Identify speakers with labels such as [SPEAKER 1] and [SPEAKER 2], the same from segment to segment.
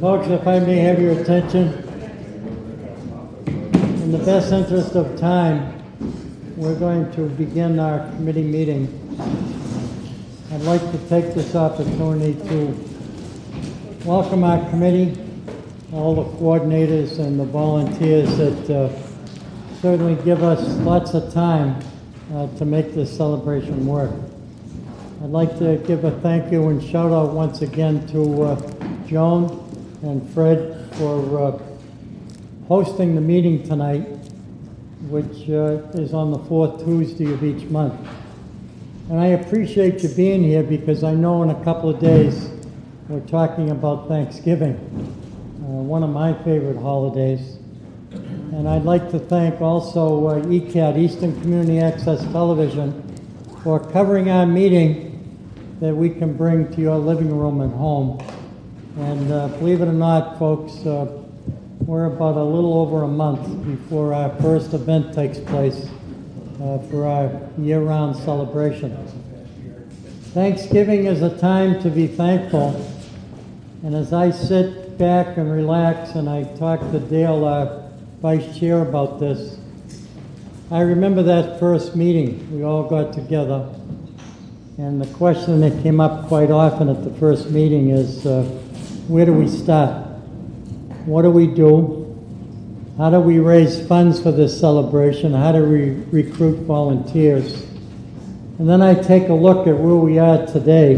[SPEAKER 1] Folks, if I may have your attention, in the best interest of time, we're going to begin our committee meeting. I'd like to take this opportunity to welcome our committee, all the coordinators and the volunteers that certainly give us lots of time to make this celebration work. I'd like to give a thank you and shout out once again to Joan and Fred for hosting the meeting tonight, which is on the fourth Tuesday of each month. And I appreciate you being here because I know in a couple of days we're talking about Thanksgiving, one of my favorite holidays. And I'd like to thank also ECAT, Easton Community Access Television, for covering our meeting that we can bring to your living room and home. And believe it or not, folks, we're about a little over a month before our first event takes place for our year-round celebration. Thanksgiving is a time to be thankful. And as I sit back and relax and I talk to Dale, our vice chair, about this, I remember that first meeting. We all got together. And the question that came up quite often at the first meeting is, where do we start? What do we do? How do we raise funds for this celebration? How do we recruit volunteers? And then I take a look at where we are today,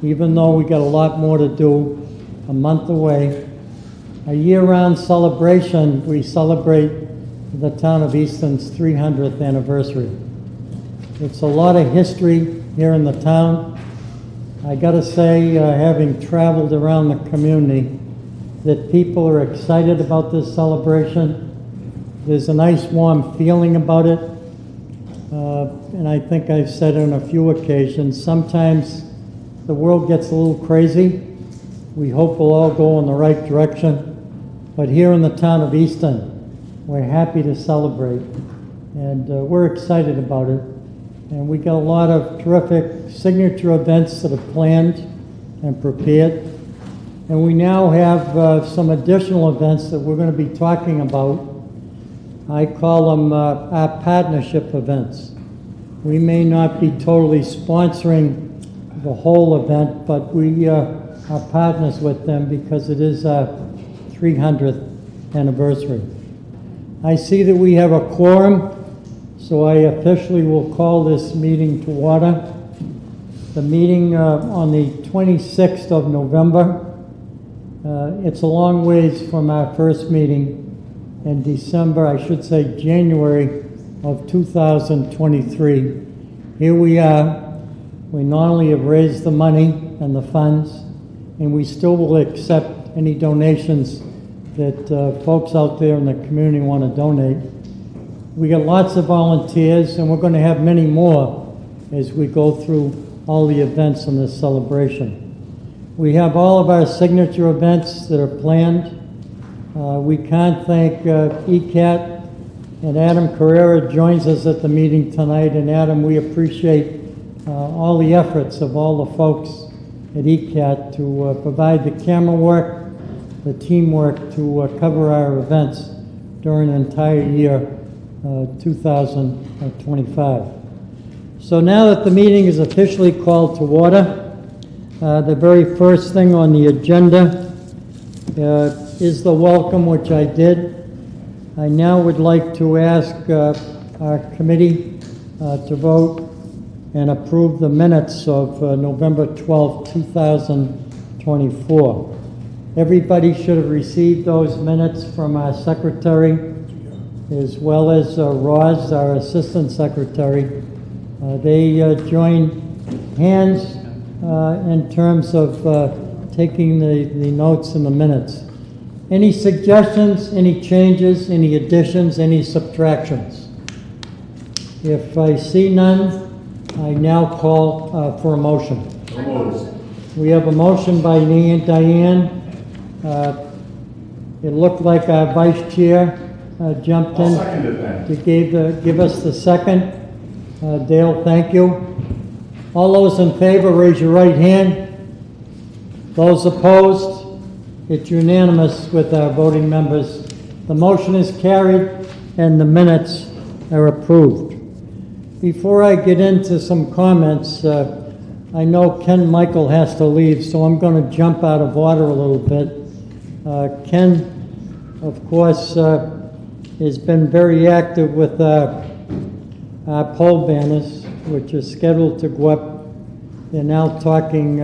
[SPEAKER 1] even though we got a lot more to do, a month away. A year-round celebration, we celebrate the Town of Easton's 300th anniversary. It's a lot of history here in the town. I gotta say, having traveled around the community, that people are excited about this celebration. There's a nice warm feeling about it. And I think I've said on a few occasions, sometimes the world gets a little crazy. We hope we'll all go in the right direction. But here in the Town of Easton, we're happy to celebrate. And we're excited about it. And we got a lot of terrific signature events that are planned and prepared. And we now have some additional events that we're going to be talking about. I call them our partnership events. We may not be totally sponsoring the whole event, but we are partners with them because it is our 300th anniversary. I see that we have a quorum, so I officially will call this meeting to order. The meeting on the 26th of November. It's a long ways from our first meeting in December, I should say January of 2023. Here we are. We not only have raised the money and the funds, and we still will accept any donations that folks out there in the community want to donate. We got lots of volunteers, and we're going to have many more as we go through all the events in this celebration. We have all of our signature events that are planned. We can't thank ECAT, and Adam Carrera joins us at the meeting tonight. And Adam, we appreciate all the efforts of all the folks at ECAT to provide the camera work, the teamwork to cover our events during an entire year 2025. So now that the meeting is officially called to order, the very first thing on the agenda is the welcome, which I did. I now would like to ask our committee to vote and approve the minutes of November 12, 2024. Everybody should have received those minutes from our secretary, as well as Roz, our assistant secretary. They joined hands in terms of taking the notes in the minutes. Any suggestions, any changes, any additions, any subtractions? If I see none, I now call for a motion. We have a motion by Diane. It looked like our vice chair jumped in to give us the second. Dale, thank you. All those in favor, raise your right hand. Those opposed? It's unanimous with our voting members. The motion is carried and the minutes are approved. Before I get into some comments, I know Ken Michael has to leave, so I'm going to jump out of order a little bit. Ken, of course, has been very active with our pole banners, which are scheduled to go up. They're now talking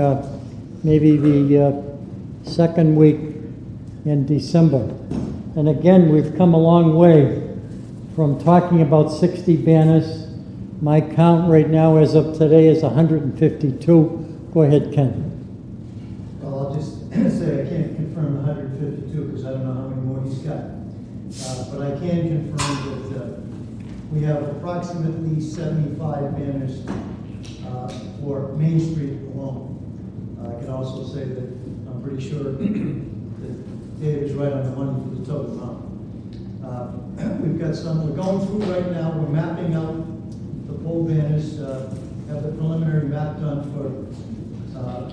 [SPEAKER 1] maybe the second week in December. And again, we've come a long way from talking about 60 banners. My count right now as of today is 152. Go ahead, Ken.
[SPEAKER 2] Well, I'll just say I can't confirm 152 because I don't know how many more he's got. But I can confirm that we have approximately 75 banners for Main Street alone. I can also say that I'm pretty sure that Dave is right on the money for the total amount. We've got some, we're going through right now, we're mapping out the pole banners, have the preliminary map done for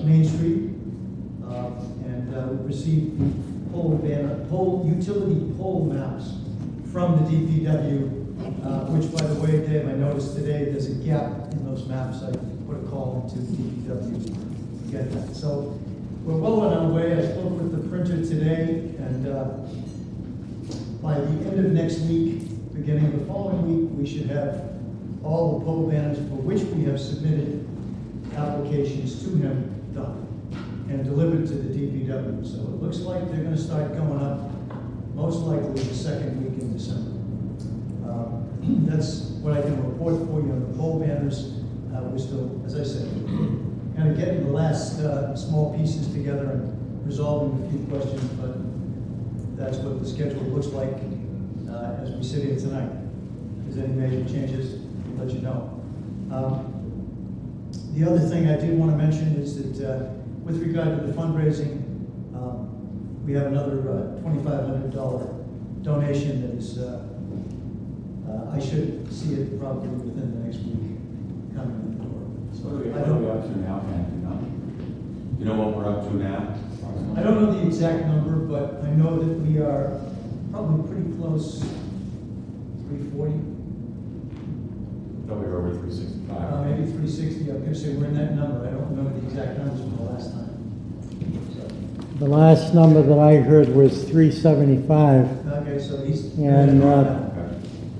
[SPEAKER 2] Main Street, and we've received the utility pole maps from the DPW, which, by the way, Dave, I noticed today there's a gap in those maps. I put a call into DPW to get that. So we're well on our way. I spoke with the printer today, and by the end of next week, beginning of the following week, we should have all the pole banners for which we have submitted applications to him done and delivered to the DPW. So it looks like they're going to start going up most likely the second week in December. That's what I can report for you on the pole banners. We're still, as I said, kind of getting the last small pieces together and resolving a few questions, but that's what the schedule looks like as we sit here tonight. If there's any major changes, I'll let you know. The other thing I did want to mention is that with regard to the fundraising, we have another $2,500 donation that is, I should see it probably within the next week coming in the door.
[SPEAKER 3] So what are we up to now, Ken? You know what we're up to now?
[SPEAKER 2] I don't know the exact number, but I know that we are probably pretty close, 340.
[SPEAKER 3] No, we were over 365.
[SPEAKER 2] Maybe 360. I'm going to say we're in that number. I don't remember the exact numbers from the last time.
[SPEAKER 1] The last number that I heard was 375.
[SPEAKER 2] Okay, so he's...
[SPEAKER 1] And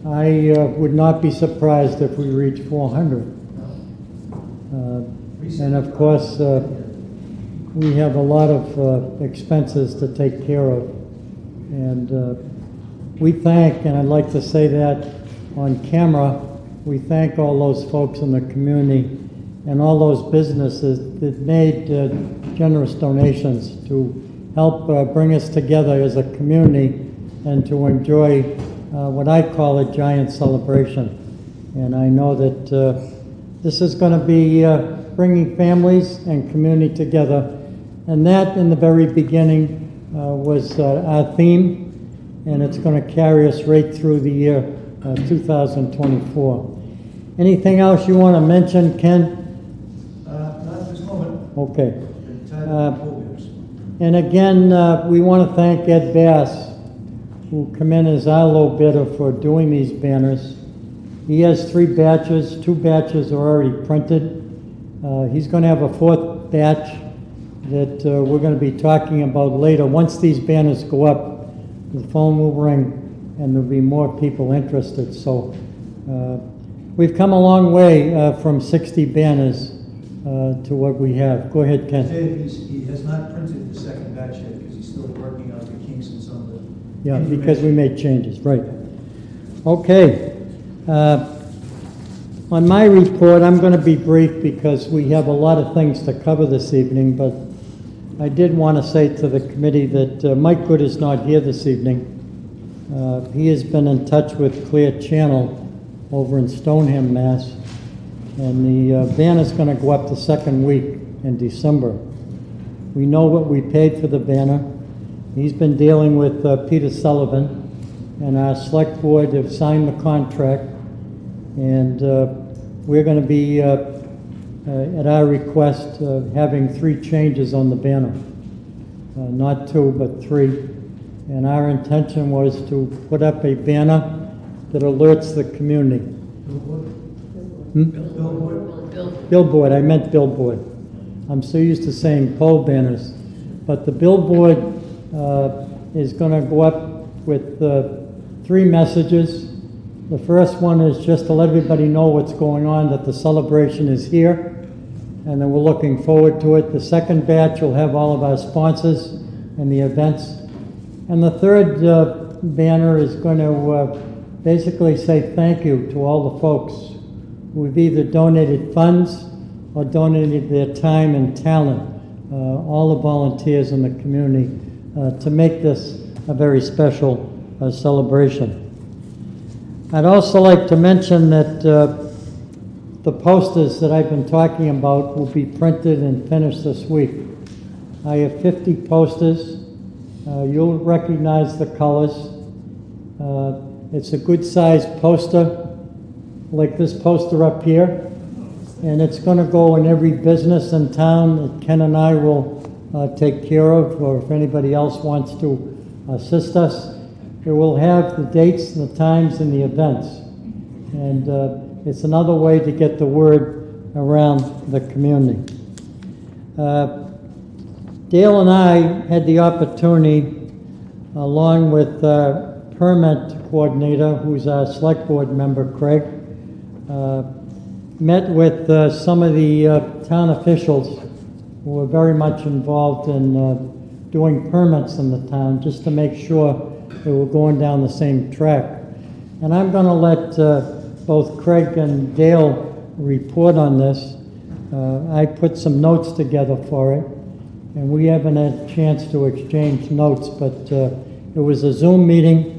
[SPEAKER 1] I would not be surprised if we reach 400. And of course, we have a lot of expenses to take care of. And we thank, and I'd like to say that on camera, we thank all those folks in the community and all those businesses that made generous donations to help bring us together as a community and to enjoy what I call a giant celebration. And I know that this is going to be bringing families and community together. And that, in the very beginning, was our theme, and it's going to carry us right through the year 2024. Anything else you want to mention, Ken?
[SPEAKER 2] Not at this moment.
[SPEAKER 1] Okay. And again, we want to thank Ed Bass, who come in as our low bidder for doing these banners. He has 3 batches. 2 batches are already printed. He's going to have a 4th batch that we're going to be talking about later. Once these banners go up, the phone will ring and there'll be more people interested. So we've come a long way from 60 banners to what we have. Go ahead, Ken.
[SPEAKER 2] Dave, he has not printed the second batch yet because he's still working out the kinks and some of the...
[SPEAKER 1] Yeah, because we made changes, right. Okay. On my report, I'm going to be brief because we have a lot of things to cover this evening, but I did want to say to the committee that Mike Good is not here this evening. He has been in touch with Clear Channel over in Stoneham, Mass, and the banner's going to go up the second week in December. We know what we paid for the banner. He's been dealing with Peter Sullivan, and our select board have signed the contract, and we're going to be, at our request, having 3 changes on the banner. not 2, but 3. And our intention was to put up a banner that alerts the community. Billboard, I meant billboard. I'm so used to saying pole banners. But the billboard is going to go up with 3 messages. The first one is just to let everybody know what's going on, that the celebration is here, and that we're looking forward to it. The second batch will have all of our sponsors and the events. And the third banner is going to basically say thank you to all the folks who have either donated funds or donated their time and talent, all the volunteers in the community, to make this a very special celebration. I'd also like to mention that the posters that I've been talking about will be printed and finished this week. I have 50 posters. You'll recognize the colors. It's a good-sized poster, like this poster up here, and it's going to go in every business in town that Ken and I will take care of, or if anybody else wants to assist us. It will have the dates, the times, and the events. And it's another way to get the word around the community. Dale and I had the opportunity, along with permit coordinator, who's our select board member, Craig, met with some of the town officials who were very much involved in doing permits in the town, just to make sure that we're going down the same track. And I'm going to let both Craig and Dale report on this. I put some notes together for it, and we haven't had a chance to exchange notes, but it was a Zoom meeting,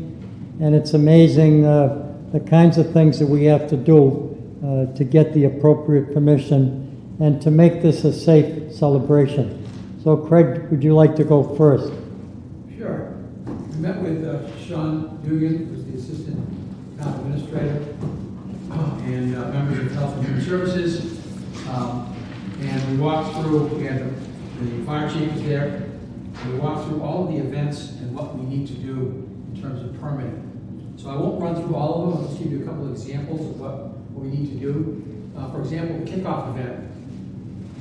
[SPEAKER 1] and it's amazing the kinds of things that we have to do to get the appropriate permission and to make this a safe celebration. So Craig, would you like to go first?
[SPEAKER 4] Sure. We met with Sean Dugan, who's the Assistant Town Administrator, and members of Health and Human Services. And we walked through, we had the fire chief was there, and we walked through all of the events and what we need to do in terms of permitting. So I won't run through all of them, I'll just give you a couple of examples of what we need to do. For example, the kickoff event.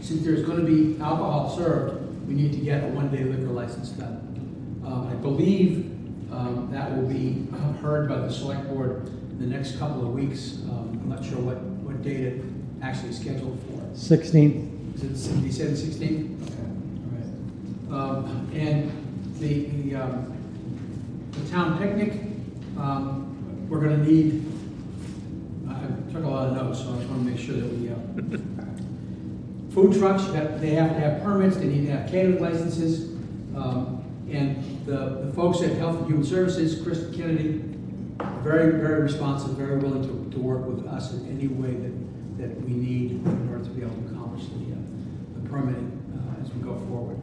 [SPEAKER 4] Since there's going to be alcohol served, we need to get a one-day liquor license done. I believe that will be heard by the select board in the next couple of weeks. I'm not sure what date it actually scheduled for.
[SPEAKER 1] 16th.
[SPEAKER 4] Is it, you said the 16th? Okay, all right. And the town picnic, we're going to need, I took a lot of notes, so I just want to make sure that we, food trucks, they have to have permits, they need to have catering licenses, and the folks at Health and Human Services, Kristen Kennedy, are very, very responsive, very willing to work with us in any way that we need in order to be able to accomplish the permitting as we go forward.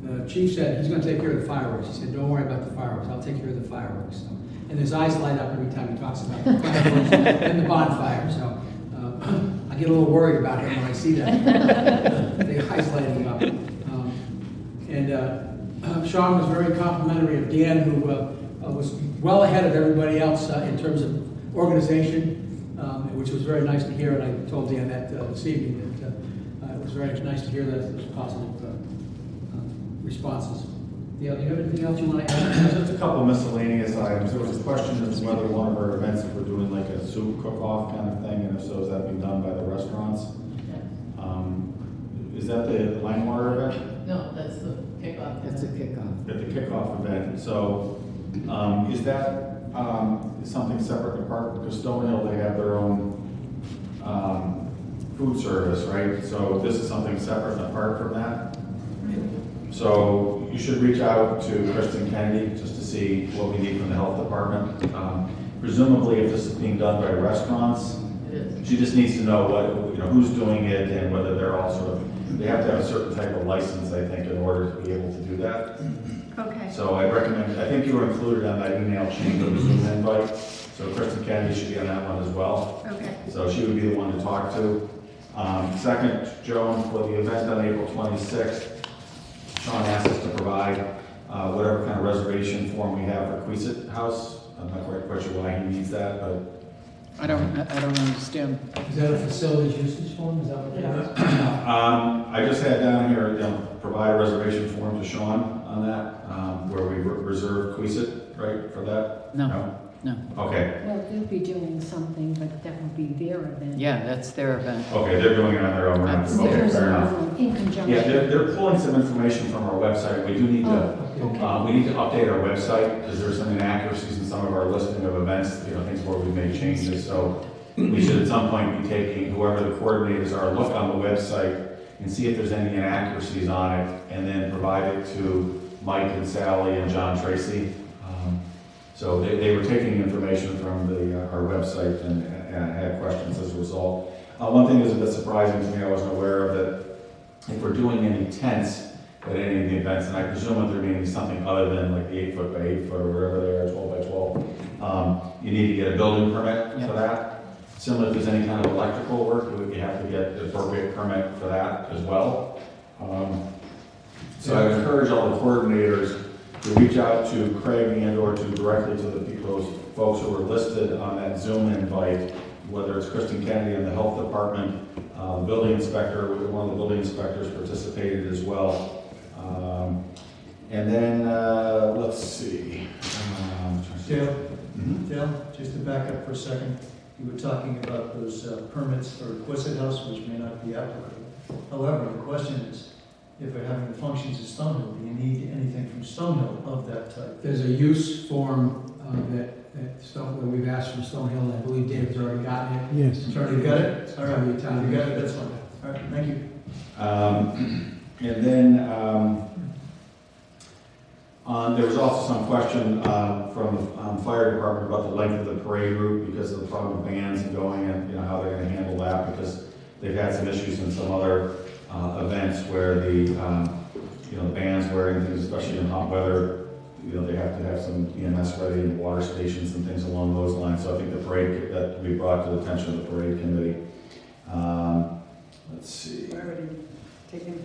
[SPEAKER 4] The chief said he's going to take care of the fireworks. He said, don't worry about the fireworks, I'll take care of the fireworks. So, and his eyes light up every time he talks about the fireworks and the bonfire. So I get a little worried about him when I see that. The eyes lighting up. Sean was very complimentary of Dan, who was well ahead of everybody else in terms of organization, which was very nice to hear. And I told Dan that this evening that it was very nice to hear that those positive responses. Yeah, do you have anything else you want to add?
[SPEAKER 5] Just a couple miscellaneous items. There was a question as to whether one of our events, if we're doing like a soup cook-off kind of thing, and if so, is that being done by the restaurants? Is that the Langwater event?
[SPEAKER 6] No, that's the kickoff. That's a kickoff.
[SPEAKER 5] At the kickoff event. So is that something separate and apart? Because Stonehill, they have their own food service, right? So this is something separate and apart from that? So you should reach out to Kristen Kennedy just to see what we need from the health department. Presumably, if this is being done by restaurants, she just needs to know what, who's doing it and whether they're all sort of, they have to have a certain type of license, I think, in order to be able to do that.
[SPEAKER 7] Okay.
[SPEAKER 5] So I recommend, I think you were included on that email chain of the Zoom invite. So Kristen Kennedy should be on that one as well.
[SPEAKER 7] Okay.
[SPEAKER 5] So she would be the one to talk to. Second, Joan, for the event on April 26th, Sean asked us to provide whatever kind of reservation form we have for Queesit House. I'm not quite sure why he needs that, but
[SPEAKER 6] I don't understand.
[SPEAKER 4] Is that a facilities usage form? Is that what that is?
[SPEAKER 5] I just had down here, provide a reservation form to Sean on that, where we reserve Queesit, right, for that?
[SPEAKER 6] No.
[SPEAKER 5] Okay,
[SPEAKER 7] Well, they'll be doing something, but that will be their event.
[SPEAKER 6] Yeah, that's their event.
[SPEAKER 5] okay, they're doing it on their own.
[SPEAKER 6] That's
[SPEAKER 5] Okay,
[SPEAKER 6] theirs.
[SPEAKER 5] fair enough.
[SPEAKER 7] In conjunction.
[SPEAKER 5] Yeah, they're pulling some information from our website. We do need to, we need to update our website because there's some inaccuracies in some of our listing of events, things where we've made changes. So we should at some point be taking, whoever the coordinators are, look on the website and see if there's any inaccuracies on it, and then provide it to Mike and Sally and John Tracy. So they were taking information from our website and had questions as a result. One thing that's a bit surprising to me, I wasn't aware of that if we're doing any tents at any of the events, and I presume that there being something other than like the 8 foot by 8 foot or whatever they are, 12 by 12, you need to get a building permit for that. Similar if there's any kind of electrical work, you have to get the appropriate permit for that as well. So I would encourage all the coordinators to reach out to Craig and or to directly to those folks who are listed on that Zoom invite, whether it's Kristen Kennedy in the health department, building inspector, one of the building inspectors participated as well. And then, let's see.
[SPEAKER 2] Dale, Dale, just to back up for a second, you were talking about those permits for Queesit House, which may not be applicable. However, the question is, if we're having the functions at Stonehill, do you need anything from Stonehill of that type?
[SPEAKER 4] There's a use form that we've asked from Stonehill, and I believe David's already gotten it.
[SPEAKER 1] Yes.
[SPEAKER 2] You got it? All right,
[SPEAKER 4] Probably
[SPEAKER 2] you
[SPEAKER 4] time.
[SPEAKER 2] got it, that's fine. All right, thank you.
[SPEAKER 5] And then there was also some question from the fire department about the length of the parade route because of the problem with bands and going and how they're going to handle that because they've had some issues in some other events where the bands wearing things, especially in hot weather, they have to have some EMS ready and water stations and things along those lines. So I think the parade that we brought to the attention of the parade committee. Let's see.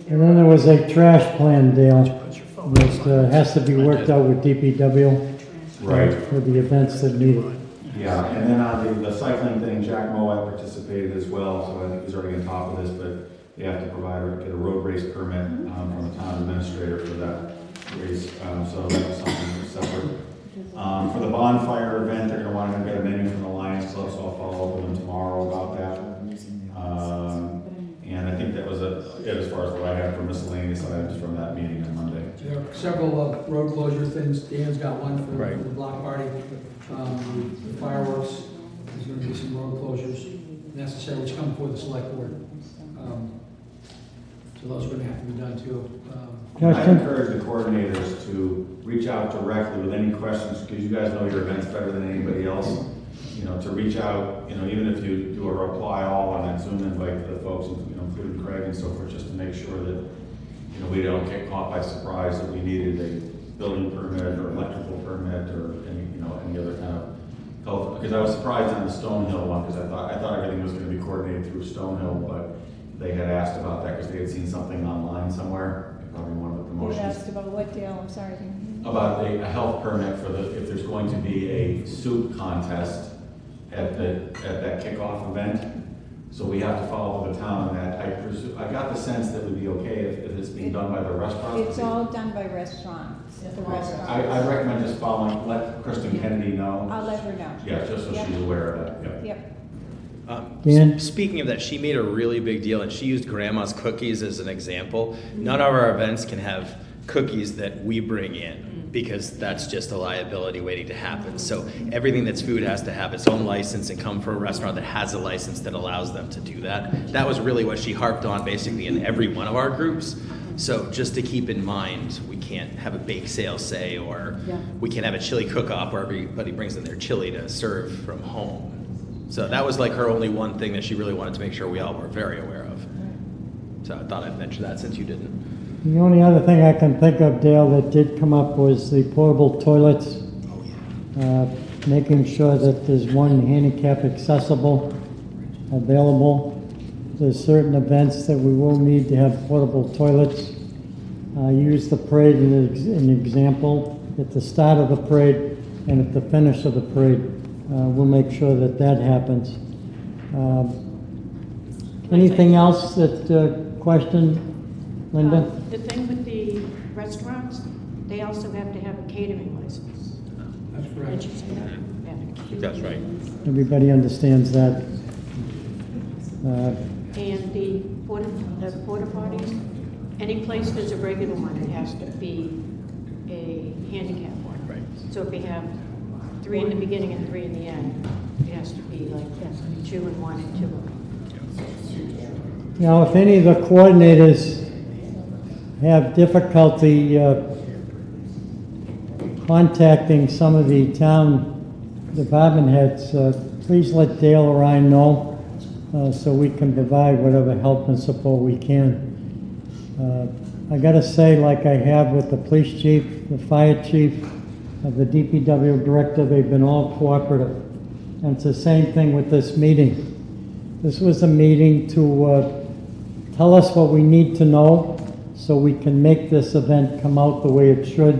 [SPEAKER 1] And then there was a trash plan, Dale, that has to be worked out with DPW.
[SPEAKER 5] Right.
[SPEAKER 1] For the events that need it.
[SPEAKER 5] Yeah, and then on the cycling thing, Jack Moet participated as well, so I think he's already on top of this, but they have to get a road race permit from the town administrator for that race, so that was something that's separate. For the bonfire event, they're gonna want to get a menu from the Lions Club, so I'll follow up with them tomorrow about that. And I think that was it as far as what I have for miscellaneous items from that meeting on Monday.
[SPEAKER 4] There are several road closure things. Dan's got one for the block party. The fireworks, there's going to be some road closures necessary, which come before the select board. So those are going to have to be done too.
[SPEAKER 5] I encourage the coordinators to reach out directly with any questions, because you guys know your events better than anybody else. To reach out, even if you do a reply all on that Zoom invite to the folks, including Craig and so forth, just to make sure that, we don't get caught by surprise that we needed a building permit or electrical permit or any other kind of health. Because I was surprised on the Stonehill one, because I thought everything was going to be coordinated through Stonehill, but they had asked about that because they had seen something online somewhere, probably one of the
[SPEAKER 8] You
[SPEAKER 5] promotions.
[SPEAKER 8] asked about what, Dale? I'm sorry.
[SPEAKER 5] About a health permit for if there's going to be a soup contest at that kickoff event. So we have to follow the town on that. I got the sense that it would be okay if it's being done by the restaurant.
[SPEAKER 8] It's all done by restaurants, the restaurants.
[SPEAKER 5] I recommend just let Kristen Kennedy know.
[SPEAKER 8] I'll let her know.
[SPEAKER 5] Yeah, just so she's aware of that.
[SPEAKER 8] Yep.
[SPEAKER 1] Dan?
[SPEAKER 9] Speaking of that, she made a really big deal, and she used grandma's cookies as an example. None of our events can have cookies that we bring in, because that's just a liability waiting to happen. So everything that's food has to have its own license and come from a restaurant that has a license that allows them to do that. That was really what she harped on basically in every one of our groups. So just to keep in mind, we can't have a bake sale, say, or we can't have a chili cook-off where everybody brings in their chili to serve from home. So that was like her only one thing that she really wanted to make sure we all were very aware of. So I thought I'd mention that since you didn't.
[SPEAKER 1] The only other thing I can think of, Dale, that did come up was the portable toilets. Making sure that there's one handicap accessible, available. There's certain events that we will need to have portable toilets. use the parade as an example at the start of the parade and at the finish of the parade. We'll make sure that that happens. Anything else that question, Linda?
[SPEAKER 10] The thing with the restaurants, they also have to have a catering license.
[SPEAKER 4] That's correct.
[SPEAKER 10] Did you say that? Yeah.
[SPEAKER 9] That's right.
[SPEAKER 1] Everybody understands that.
[SPEAKER 10] And the porta potties, any place there's a regular one, it has to be a handicap one.
[SPEAKER 9] Right.
[SPEAKER 10] So if we have 3 in the beginning and 3 in the end, it has to be like 2 and 1 and 2.
[SPEAKER 1] You know, if any of the coordinators have difficulty contacting some of the town department heads, please let Dale or I know so we can provide whatever help and support we can. I gotta say, like I have with the police chief, the fire chief, the DPW director, they've been all cooperative. And it's the same thing with this meeting. This was a meeting to tell us what we need to know so we can make this event come out the way it should,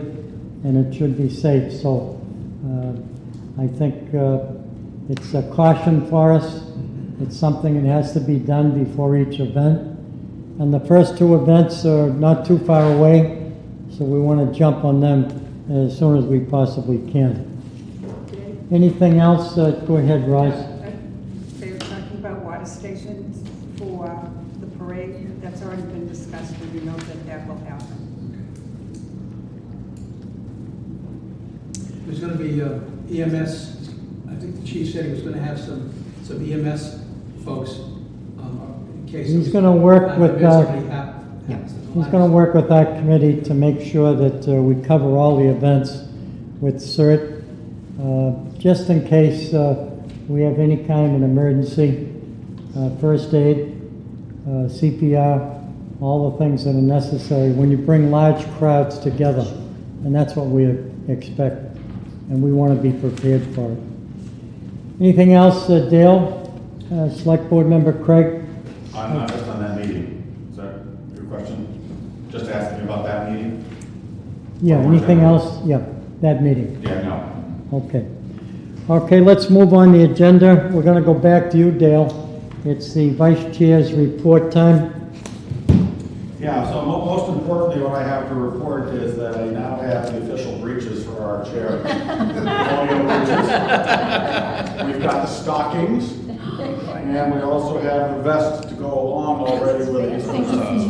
[SPEAKER 1] and it should be safe. So I think it's a caution for us. It's something that has to be done before each event. And the first 2 events are not too far away, so we want to jump on them as soon as we possibly can. Anything else? Go ahead, Roz.
[SPEAKER 11] They were talking about water stations for the parade. That's already been discussed, and we know that that will happen.
[SPEAKER 4] There's going to be EMS, I think the chief said he was going to have some EMS folks in case.
[SPEAKER 1] He's going to work with our committee to make sure that we cover all the events with CERT, just in case we have any kind of an emergency, first aid, CPR, all the things that are necessary when you bring large crowds together, and that's what we expect, and we want to be prepared for it. Anything else, Dale? Select Board Member Craig?
[SPEAKER 5] I'm not just on that meeting. Is that your question? Just asking about that meeting?
[SPEAKER 1] Yeah, anything else? Yeah, that meeting.
[SPEAKER 5] Yeah, no.
[SPEAKER 1] Okay. Okay, let's move on the agenda. We're going to go back to you, Dale. It's the Vice Chair's report time.
[SPEAKER 5] Yeah, so most importantly, what I have to report is that I now have the official breeches for our chair. Colonial breeches. We've got the stockings, and we also have the vest to go along already with it. It's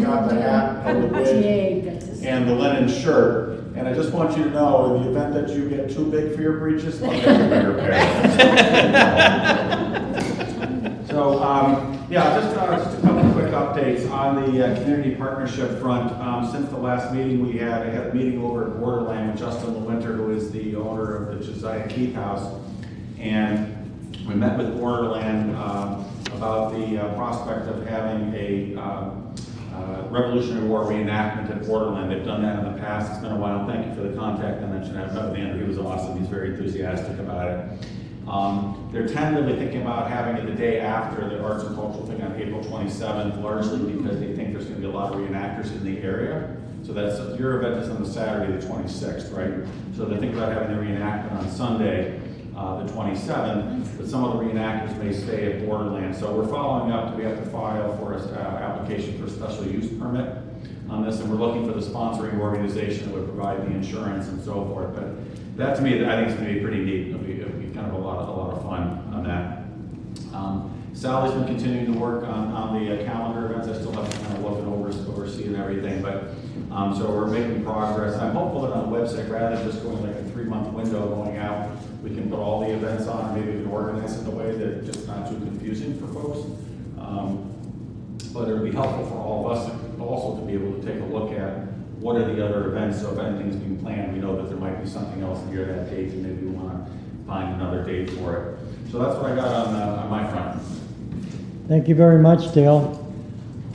[SPEAKER 5] got the hat and the wig and the linen shirt. And I just want you to know, in the event that you get too big for your breeches, I'll get a bigger pair. So, yeah, just a couple quick updates on the community partnership front. Since the last meeting I had a meeting over at Borderland with Justin LeWinter, who is the owner of the Josiah Keith House. And we met with Borderland about the prospect of having a Revolutionary War reenactment at Borderland. They've done that in the past. It's been a while. Thank you for the contact I mentioned. I met with Andrew. He was awesome. He's very enthusiastic about it. They're tentatively thinking about having it the day after the arts and cultural thing on April 27th, largely because they think there's going to be a lot of reenactors in the area. So that's your event is on the Saturday, the 26th, right? So they're thinking about having the reenactment on Sunday, the 27th, but some of the reenactors may stay at Borderland. So we're following up. We have to file for an application for a special use permit on this, and we're looking for the sponsoring organization that would provide the insurance and so forth. But that, to me, I think it's going to be pretty neat. It'll be kind of a lot of fun on that. Sally's been continuing to work on the calendar events. I still have to kind of look and oversee and everything, but so we're making progress. I'm hopeful that on the website, rather than just going like a 3-month window going out, we can put all the events on, and maybe we can organize it in a way that it's just not too confusing for folks. But it would be helpful for all of us also to be able to take a look at what are the other events. So if anything's being planned, we know that there might be something else near that date, and maybe we want to find another date for it. So that's what I got on my front.
[SPEAKER 1] Thank you very much, Dale.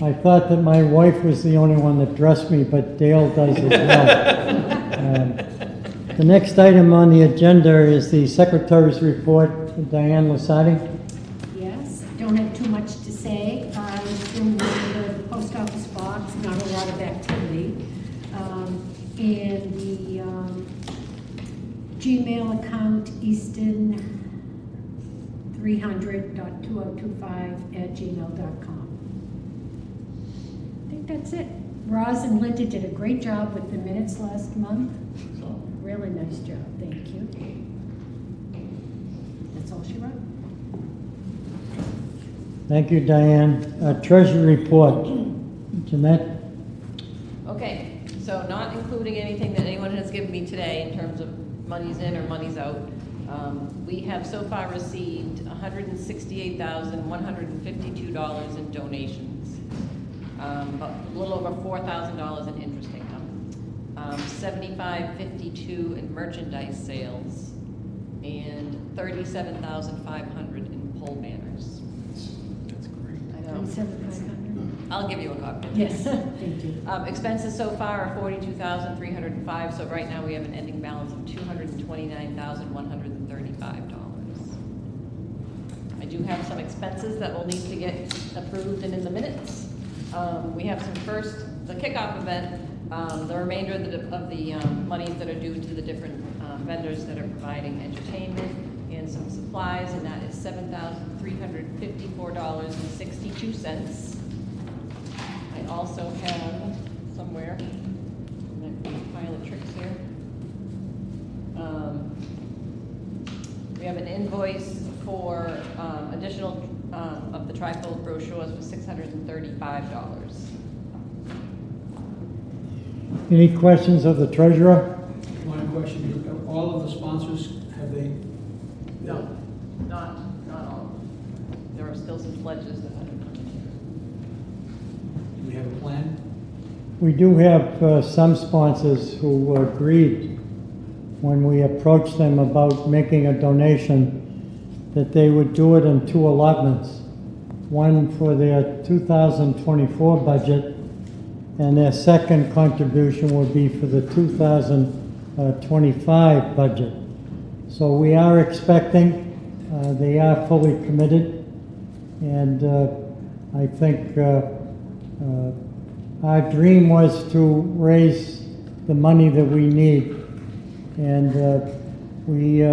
[SPEAKER 1] I thought that my wife was the only one that dressed me, but Dale does as well. The next item on the agenda is the Secretary's report. Diane Lasati.
[SPEAKER 7] Yes, don't have too much to say. I'm still in the post office box, not a lot of activity. And the Gmail account, easton300.2025@gmail.com. I think that's it. Roz and Linda did a great job with the minutes last month. Really nice job, thank you. That's all she wrote.
[SPEAKER 1] Thank you, Diane. Treasury report. Jeanette?
[SPEAKER 12] Okay, so not including anything that anyone has given me today in terms of monies in or monies out. We have so far received $168,152 in donations, a little over $4,000 in interest income, $75.52 in merchandise sales, and $37,500 in pole banners.
[SPEAKER 9] That's great.
[SPEAKER 12] I know.
[SPEAKER 7] 7,500.
[SPEAKER 12] I'll give you a copy.
[SPEAKER 7] Yes, thank you.
[SPEAKER 12] Expenses so far are $42,305, so right now we have an ending balance of $229,135. I do have some expenses that will need to get approved and in the minutes. We have the kickoff event, the remainder of the monies that are due to the different vendors that are providing entertainment and some supplies, and that is $7,354.62. I also have somewhere, a pile of tricks here. We have an invoice for additional of the trifold brochures for $635.
[SPEAKER 1] Any questions of the treasurer?
[SPEAKER 4] One question, all of the sponsors, have they?
[SPEAKER 12] No, not all. There are still some pledges that haven't come in
[SPEAKER 4] Do we have a plan?
[SPEAKER 1] We do have some sponsors who agreed when we approached them about making a donation that they would do it in two allotments. One for their 2024 budget, and their second contribution would be for the 2025 budget. So we are expecting, they are fully committed, and I think our dream was to raise the money that we need, and we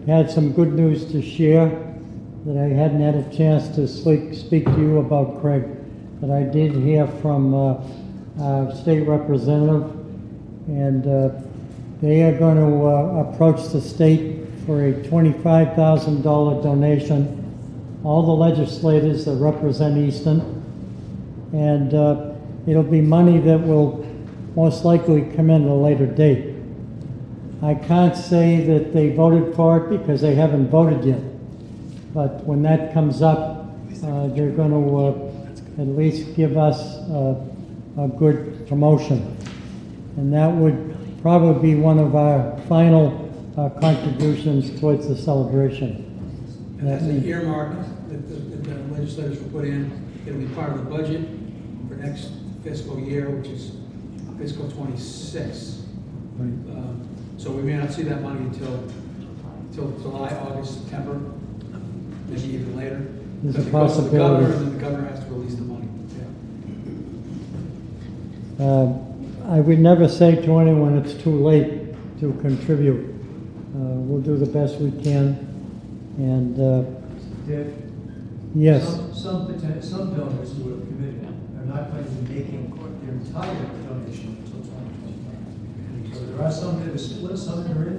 [SPEAKER 1] had some good news to share that I hadn't had a chance to speak to you about, Craig, but I did hear from our state representative, and they are going to approach the state for a $25,000 donation, all the legislators that represent Easton, and it'll be money that will most likely come in at a later date. I can't say that they voted for it because they haven't voted yet, but when that comes up, they're going to at least give us a good promotion, and that would probably be one of our final contributions towards the celebration.
[SPEAKER 4] And that's an earmark that the legislators will put in. It'll be part of the budget for next fiscal year, which is fiscal 26.
[SPEAKER 1] Right.
[SPEAKER 4] So we may not see that money until July, August, September, maybe even later.
[SPEAKER 1] There's
[SPEAKER 4] But
[SPEAKER 1] a
[SPEAKER 4] it goes to the governor,
[SPEAKER 1] possibility.
[SPEAKER 4] and then the governor has to release the money.
[SPEAKER 1] I would never say to anyone it's too late to contribute. We'll do the best we can, and
[SPEAKER 2] Dick?
[SPEAKER 1] yes.
[SPEAKER 2] Some donors who have committed are not going to be making their entire donation until 2025. So there are some that are split, some that are in,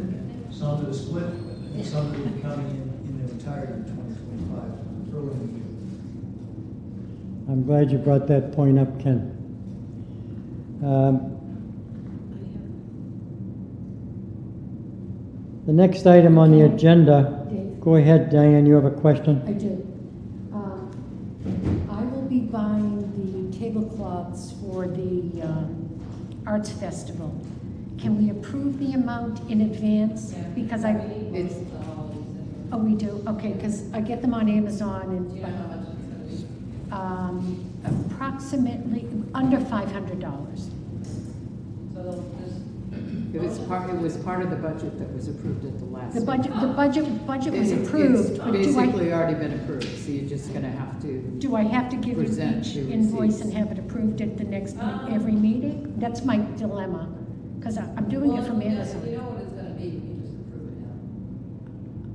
[SPEAKER 2] some that are split, and some that will be coming in their entirety in 2025, early in the year.
[SPEAKER 1] I'm glad you brought that point up, Ken. The next item on the agenda, go ahead, Diane, you have a question?
[SPEAKER 7] I do. I will be buying the tablecloths for the Arts Festival. Can we approve the amount in advance? Because oh, we do? Okay, because I get them on Amazon and approximately under $500.
[SPEAKER 12] So
[SPEAKER 6] It was part of the budget that was approved at the last.
[SPEAKER 7] The budget was
[SPEAKER 6] It's
[SPEAKER 7] approved, but
[SPEAKER 6] basically already been approved, so you're just gonna have to.
[SPEAKER 7] do I have to give you
[SPEAKER 6] Present
[SPEAKER 7] each
[SPEAKER 6] the
[SPEAKER 7] invoice
[SPEAKER 6] receipts.
[SPEAKER 7] and have it approved at the next, every meeting? That's my dilemma, because I'm doing it from Amazon.
[SPEAKER 12] You know what it's gonna be, you can just approve it now.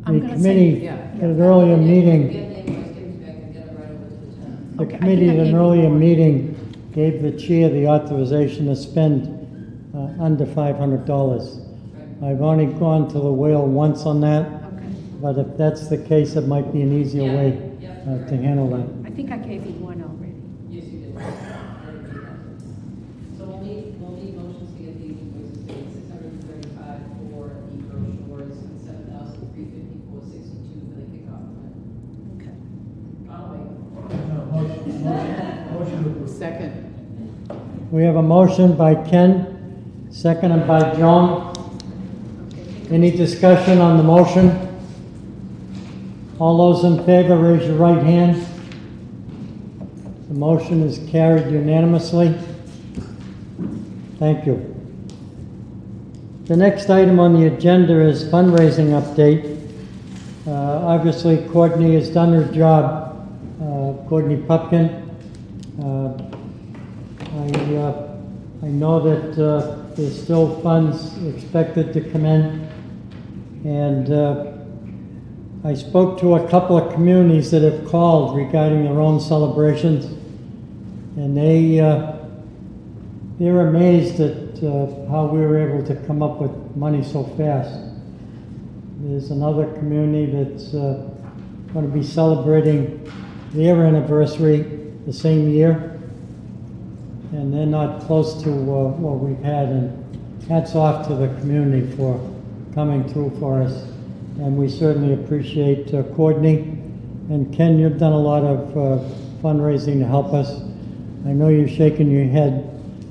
[SPEAKER 7] I'm
[SPEAKER 1] The
[SPEAKER 7] gonna say-
[SPEAKER 1] committee,
[SPEAKER 6] yeah.
[SPEAKER 1] at an earlier meeting,
[SPEAKER 12] Get the invoice, give it back and get it right over to the town.
[SPEAKER 1] the
[SPEAKER 7] Okay, I
[SPEAKER 1] committee
[SPEAKER 7] think I
[SPEAKER 1] at an
[SPEAKER 7] gave you
[SPEAKER 1] earlier
[SPEAKER 7] one.
[SPEAKER 1] meeting gave the chair the authorization to spend under $500. I've only gone to the whale once on that,
[SPEAKER 7] Okay,
[SPEAKER 1] but if that's the case, it might be an easier
[SPEAKER 12] Yeah,
[SPEAKER 1] way
[SPEAKER 12] yeah.
[SPEAKER 1] to handle that.
[SPEAKER 7] I think I gave you one already.
[SPEAKER 12] Yes, you did. So we'll need motions to get the invoices paid, $635 for the brochures and $7,354.62 for the kickoff event.
[SPEAKER 7] Okay.
[SPEAKER 12] I'll wait.
[SPEAKER 2] Motion to approve.
[SPEAKER 6] Second.
[SPEAKER 1] We have a motion by Ken, seconded by Joan. Any discussion on the motion? All those in favor, raise your right hand. The motion is carried unanimously. Thank you. The next item on the agenda is fundraising update. Obviously, Courtney has done her job. Courtney Pupkin. I know that there's still funds expected to come in. And I spoke to a couple of communities that have called regarding their own celebrations. And they're amazed at how we were able to come up with money so fast. There's another community that's going to be celebrating their anniversary the same year. And they're not close to what we've had. And hats off to the community for coming through for us. And we certainly appreciate Courtney. And Ken, you've done a lot of fundraising to help us. I know you're shaking your head,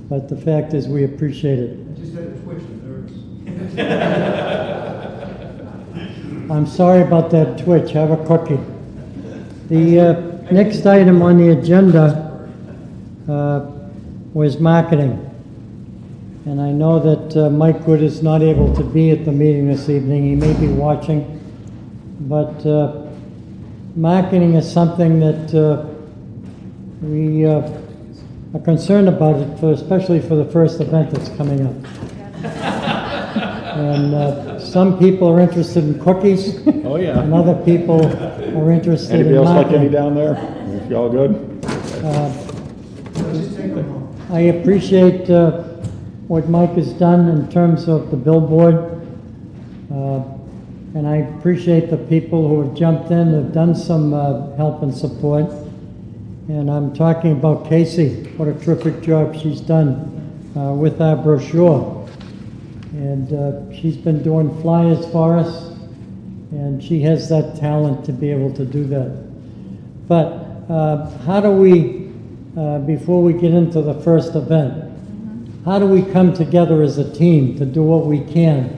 [SPEAKER 1] but the fact is we appreciate it.
[SPEAKER 2] I just had a twitch of nerves.
[SPEAKER 1] I'm sorry about that twitch. Have a cookie. The next item on the agenda was marketing. And I know that Mike Good is not able to be at the meeting this evening. He may be watching. But marketing is something that we are concerned about, it especially for the first event that's coming up. And some people are interested in cookies.
[SPEAKER 13] Oh, yeah.
[SPEAKER 1] And other people are interested
[SPEAKER 13] Anybody
[SPEAKER 1] in
[SPEAKER 13] else like any
[SPEAKER 1] marketing.
[SPEAKER 13] down there? Y'all good?
[SPEAKER 2] Just take them home.
[SPEAKER 1] I appreciate what Mike has done in terms of the billboard. And I appreciate the people who have jumped in, have done some help and support. And I'm talking about Casey, what a terrific job she's done with our brochure. And she's been doing flyers for us, and she has that talent to be able to do that. But how do we, before we get into the first event, how do we come together as a team to do what we can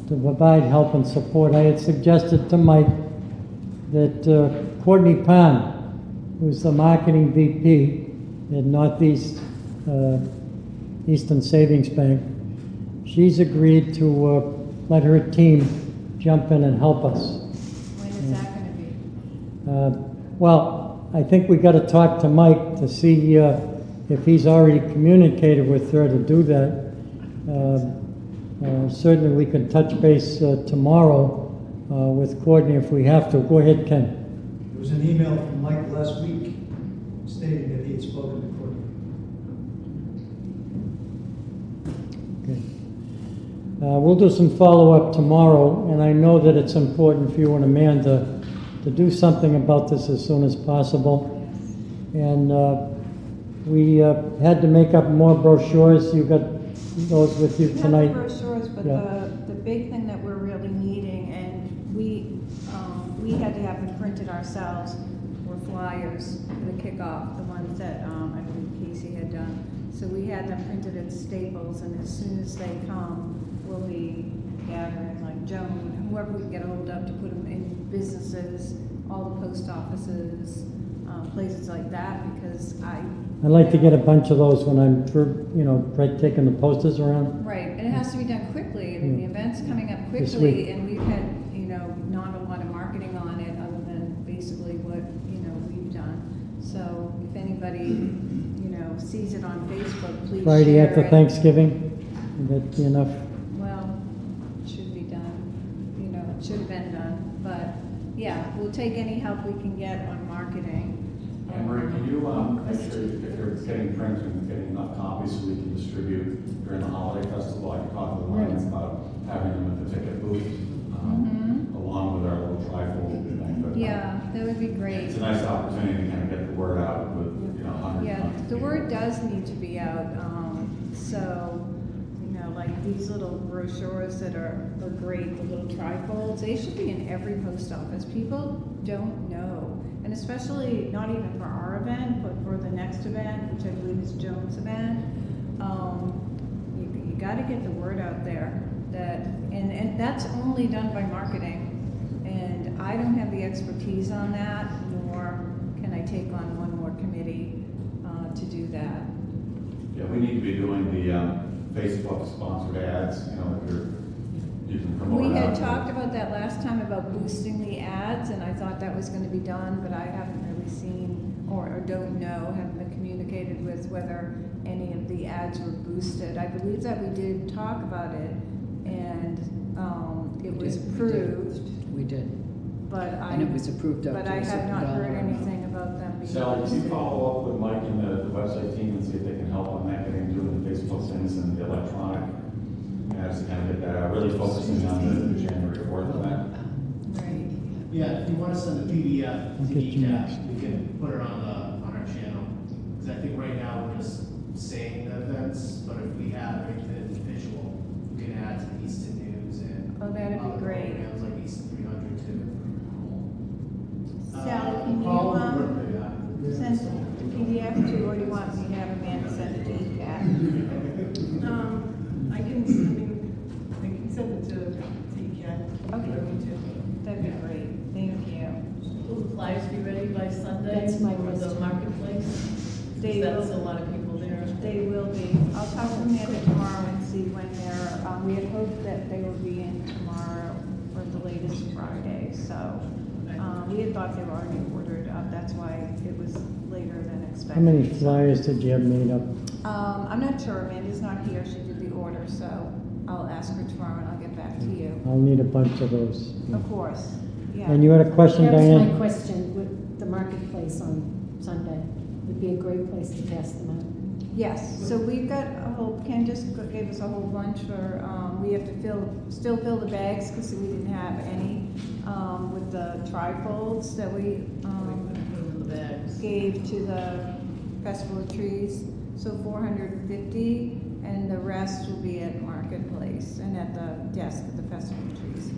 [SPEAKER 1] to provide help and support? I had suggested to Mike that Courtney Pan, who's the marketing VP at Northeast Easton Savings Bank, she's agreed to let her team jump in and help us.
[SPEAKER 8] When is that gonna be?
[SPEAKER 1] Well, I think we got to talk to Mike to see if he's already communicated with her to do that. Certainly we can touch base tomorrow with Courtney if we have to. Go ahead, Ken.
[SPEAKER 2] There was an email from Mike last week stating that he had spoken to Courtney.
[SPEAKER 1] Okay. We'll do some follow-up tomorrow, and I know that it's important for you and Amanda to do something about this as soon as possible. And we had to make up more brochures. You got those with you
[SPEAKER 8] We have
[SPEAKER 1] tonight?
[SPEAKER 8] the brochures, but
[SPEAKER 1] Yeah.
[SPEAKER 8] the big thing that we're really needing, and we had to have them printed ourselves, were flyers for the kickoff, the ones that I believe Casey had done. So we had them printed at Staples, and as soon as they come, we'll be gathering, like Joan, whoever we can get a hold of, to put them in businesses, all the post offices, places like that, because
[SPEAKER 1] I'd like to get a bunch of those when I'm, taking the posters around.
[SPEAKER 8] Right, and it has to be done quickly, The event's coming up
[SPEAKER 1] This
[SPEAKER 8] quickly,
[SPEAKER 1] week.
[SPEAKER 8] and we've had, not a lot of marketing on it, other than basically what, we've done. So if anybody, sees it on Facebook, please share it.
[SPEAKER 1] Friday after Thanksgiving, would that be enough?
[SPEAKER 8] Well, it should be done, it should have been done, but, yeah, we'll take any help we can get on marketing.
[SPEAKER 3] Anne Marie, can you, make sure if you're getting print and getting enough copies so we can distribute during the holiday festival? I can talk to the Lions about having them at the ticket booth, along with our little trifold thing. But,
[SPEAKER 8] Yeah, that would be great.
[SPEAKER 3] It's a nice opportunity to kind of get the word out with, hundreds
[SPEAKER 8] Yeah,
[SPEAKER 3] of
[SPEAKER 8] the
[SPEAKER 3] people.
[SPEAKER 8] word does need to be out, so, like these little brochures that are great, the little trifolds, they should be in every post office. People don't know, and especially not even for our event, but for the next event, which I believe is Joan's event, you gotta get the word out there, and that's only done by marketing. And I don't have the expertise on that, nor can I take on one more committee to do that.
[SPEAKER 3] Yeah, we need to be doing the Facebook sponsored ads, if you can promote it
[SPEAKER 8] We had
[SPEAKER 3] out there.
[SPEAKER 8] talked about that last time, about boosting the ads, and I thought that was gonna be done, but I haven't really seen, or don't know, haven't been communicated with whether any of the ads were boosted. I believe that we did talk about it, and it was approved,
[SPEAKER 6] We did.
[SPEAKER 8] but
[SPEAKER 6] And it was approved up
[SPEAKER 8] but
[SPEAKER 6] to
[SPEAKER 8] I
[SPEAKER 6] a
[SPEAKER 8] have
[SPEAKER 6] certain
[SPEAKER 8] not heard
[SPEAKER 6] dollar amount.
[SPEAKER 8] anything about them being
[SPEAKER 3] Sally, can you
[SPEAKER 8] boosted.
[SPEAKER 3] follow up with Mike and the website team and see if they can help on that, doing the Facebook things and the electronic ads to kind of get that out, really focusing on the January 4th event?
[SPEAKER 8] Right.
[SPEAKER 13] Yeah, if you want to send the PDF
[SPEAKER 1] I'll
[SPEAKER 13] to
[SPEAKER 1] get you next.
[SPEAKER 13] ECAT, we can put it on our channel. Because I think right now we're just saying the events, but if we have anything visual, we can add to the Easton News and
[SPEAKER 8] Oh, that'd be
[SPEAKER 13] other
[SPEAKER 8] great.
[SPEAKER 13] programs like Easton 300 too.
[SPEAKER 8] Sally, can you,
[SPEAKER 13] Call and work with that.
[SPEAKER 8] send the PDF to, or do you want me to have Amanda send it to ECAT?
[SPEAKER 14] I can send it to ECAT.
[SPEAKER 8] Okay, that'd be great, thank you.
[SPEAKER 14] Will the flyers be ready by Sunday?
[SPEAKER 7] That's my
[SPEAKER 14] for the
[SPEAKER 7] question.
[SPEAKER 14] marketplace?
[SPEAKER 8] They
[SPEAKER 14] That's
[SPEAKER 8] will-
[SPEAKER 14] a lot of people there.
[SPEAKER 8] They will be. I'll talk to Amanda tomorrow and see when they're, we had hoped that they would be in tomorrow or the latest Friday, so. We had thought they were already ordered, that's why it was later than expected.
[SPEAKER 1] How many flyers did you have made up?
[SPEAKER 8] I'm not sure, Amanda's not here, she did the order, so I'll ask her tomorrow and I'll get back to you.
[SPEAKER 1] I'll need a bunch of those.
[SPEAKER 8] Of course, yeah.
[SPEAKER 1] And you had a question,
[SPEAKER 7] That was
[SPEAKER 1] Diane?
[SPEAKER 7] my question, with the marketplace on Sunday. Would be a great place to pass them out.
[SPEAKER 8] Yes, so we've got a whole, Ken just gave us a whole bunch for, we have to still fill the bags, because we didn't have any, with the trifolds that we,
[SPEAKER 14] The bags.
[SPEAKER 8] gave to the Festival of Trees. So 450, and the rest will be at Marketplace and at the desk at the Festival of Trees.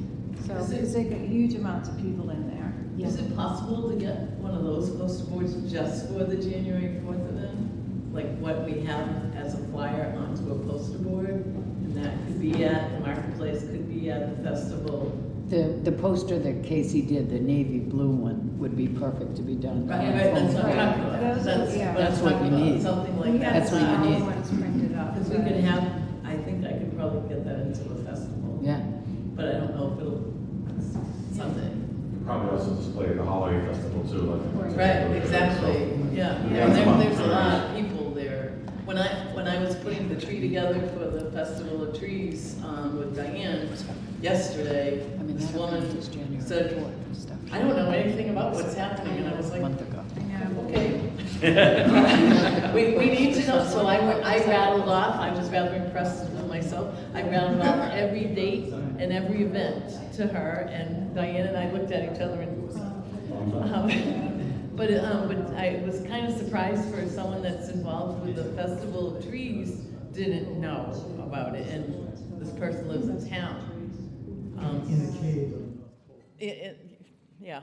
[SPEAKER 8] So there's like huge amounts of people in there.
[SPEAKER 14] Is it possible to get one of those poster boards just for the January 4th event? Like what we have as a flyer onto a poster board? And that could be at the marketplace, could be at the festival.
[SPEAKER 6] The poster that Casey did, the navy blue one, would be perfect to be done.
[SPEAKER 14] Right, that's what I'm talking about.
[SPEAKER 8] Those are- yeah.
[SPEAKER 6] That's what you need.
[SPEAKER 14] Something
[SPEAKER 8] We
[SPEAKER 14] like that.
[SPEAKER 8] have
[SPEAKER 6] That's what you
[SPEAKER 8] all
[SPEAKER 6] need.
[SPEAKER 8] the ones printed up.
[SPEAKER 14] Because we could have, I think I could probably get that into a festival.
[SPEAKER 6] Yeah.
[SPEAKER 14] But I don't know if it'll, someday.
[SPEAKER 3] Probably also display at the holiday festival too, like.
[SPEAKER 14] Right, exactly, yeah.
[SPEAKER 3] Yeah.
[SPEAKER 14] And there's a lot of people there. When I was putting the tree together for the Festival of Trees, with Diane yesterday,
[SPEAKER 6] I mean,
[SPEAKER 14] this
[SPEAKER 6] that
[SPEAKER 14] woman
[SPEAKER 6] was January
[SPEAKER 14] said,
[SPEAKER 6] 4th and stuff.
[SPEAKER 14] I don't know anything about what's happening, and I was
[SPEAKER 6] A
[SPEAKER 14] like,
[SPEAKER 6] month ago.
[SPEAKER 14] okay. We need to know, so I rattled off, I was rather impressed with myself. I rattled off every date and every event to her, and Diane and I looked at each other and, but I was kind of surprised for someone that's involved with the Festival of Trees didn't know about it, and this person lives in town.
[SPEAKER 2] In a cave.
[SPEAKER 14] Yeah.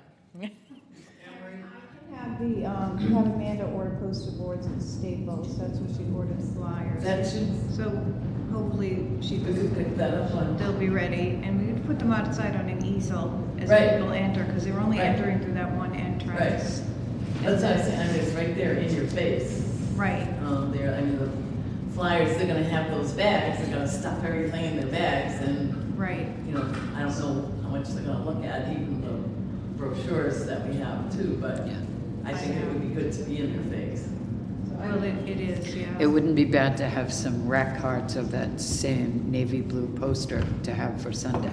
[SPEAKER 8] Have have Amanda order poster boards at Staples, that's what she ordered flyers.
[SPEAKER 14] That should,
[SPEAKER 8] So hopefully she
[SPEAKER 14] we could pick that up on.
[SPEAKER 8] they'll be ready, and we could put them outside on an easel as
[SPEAKER 14] Right.
[SPEAKER 8] people enter, because they're only
[SPEAKER 14] Right.
[SPEAKER 8] entering through that one entrance.
[SPEAKER 14] That's what I'm saying, I mean, it's right there in your face.
[SPEAKER 8] Right.
[SPEAKER 14] There, I mean, the flyers, they're gonna have those bags, they're gonna stuff everything in their bags, and,
[SPEAKER 8] Right.
[SPEAKER 14] you know, I don't know how much they're gonna look at, even the brochures that we have too, but I think it would be good to be in their face.
[SPEAKER 8] Well, it is, yeah.
[SPEAKER 6] It wouldn't be bad to have some rack cards of that same navy blue poster to have for Sunday.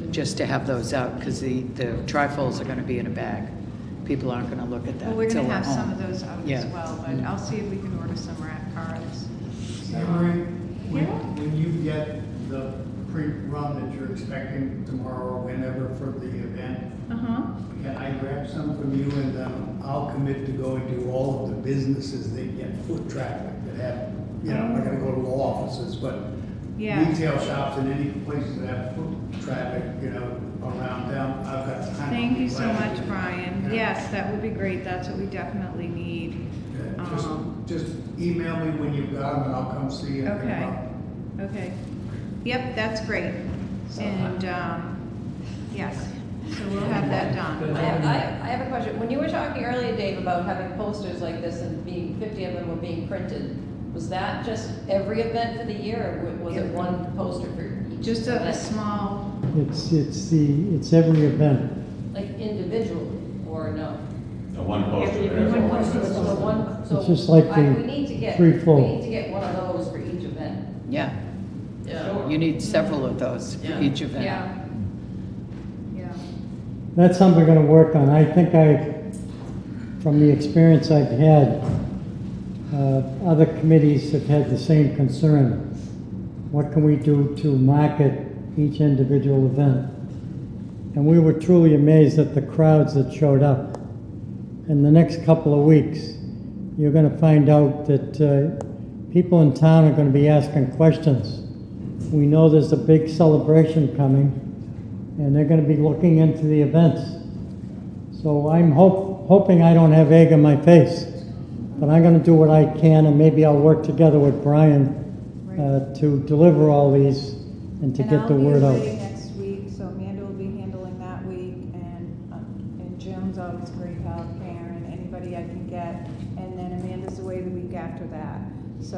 [SPEAKER 6] Just to have those out, because the trifolds are gonna be in a bag. People aren't gonna look at that
[SPEAKER 8] Well, we're
[SPEAKER 6] until
[SPEAKER 8] gonna
[SPEAKER 6] we're
[SPEAKER 8] have some
[SPEAKER 6] home.
[SPEAKER 8] of those out
[SPEAKER 6] Yeah.
[SPEAKER 8] as well, but I'll see if we can order some rack cards.
[SPEAKER 15] Emery,
[SPEAKER 8] Yeah.
[SPEAKER 15] when you get the pre-run that you're expecting tomorrow or whenever for the event,
[SPEAKER 8] Uh-huh.
[SPEAKER 15] can I grab some from you and then I'll commit to going to all of the businesses that get foot traffic that have, you know, I'm not gonna go to law offices, but
[SPEAKER 8] Yeah.
[SPEAKER 15] retail shops and any places that have foot traffic, you know, around town. I've got time.
[SPEAKER 8] Thank you so much, Brian.
[SPEAKER 15] Yeah.
[SPEAKER 8] Yes, that would be great. That's what we definitely need.
[SPEAKER 15] Yeah, just email me when you've got them and I'll come see you. and pick 'em
[SPEAKER 8] Okay.
[SPEAKER 15] up.
[SPEAKER 8] Okay. Yep, that's great. And, yes, so we'll have that done.
[SPEAKER 12] I have a question. When you were talking earlier, Dave, about having posters like this and 50 of them were being printed, was that just every event for the year, or was it one poster for each?
[SPEAKER 8] Just a
[SPEAKER 12] event?
[SPEAKER 8] small,
[SPEAKER 1] It's every event.
[SPEAKER 12] Like individually, or no?
[SPEAKER 3] The one poster
[SPEAKER 10] Every-
[SPEAKER 3] there.
[SPEAKER 10] one
[SPEAKER 3] is
[SPEAKER 10] poster
[SPEAKER 3] all
[SPEAKER 10] with
[SPEAKER 3] right.
[SPEAKER 12] One, so
[SPEAKER 1] It's just like the
[SPEAKER 12] we need to get,
[SPEAKER 1] threefold.
[SPEAKER 12] we need to get one of those for each event.
[SPEAKER 6] Yeah,
[SPEAKER 12] Yeah.
[SPEAKER 6] you need several of those for
[SPEAKER 12] Yeah.
[SPEAKER 6] each event.
[SPEAKER 8] yeah. Yeah.
[SPEAKER 1] That's something we're gonna work on. I think from the experience I've had, other committees have had the same concern. What can we do to market each individual event? And we were truly amazed at the crowds that showed up. In the next couple of weeks, you're gonna find out that people in town are gonna be asking questions. We know there's a big celebration coming, and they're gonna be looking into the events. So I'm hoping I don't have egg on my face, but I'm gonna do what I can, and maybe I'll work together with Brian to deliver all these and to get the word
[SPEAKER 8] And I'll
[SPEAKER 1] out.
[SPEAKER 8] be away next week, so Amanda will be handling that week, and Jim's always great help, Karen, anybody I can get. And then Amanda's away the week after that. So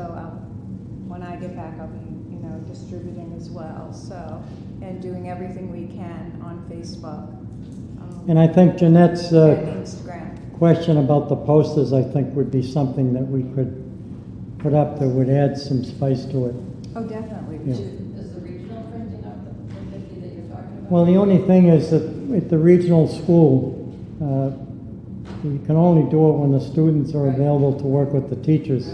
[SPEAKER 8] when I get back, I'll be, you know, distributing as well, so, and doing everything we can on Facebook.
[SPEAKER 1] And I think Jeanette's
[SPEAKER 8] And Instagram.
[SPEAKER 1] question about the posters, I think would be something that we could put up that would add some spice to it.
[SPEAKER 8] Oh, definitely.
[SPEAKER 1] Yeah.
[SPEAKER 12] Is the regional printing up the 50 that you're talking about?
[SPEAKER 1] Well, the only thing is that at the regional school, you can only do it when the students are available to work with the teachers.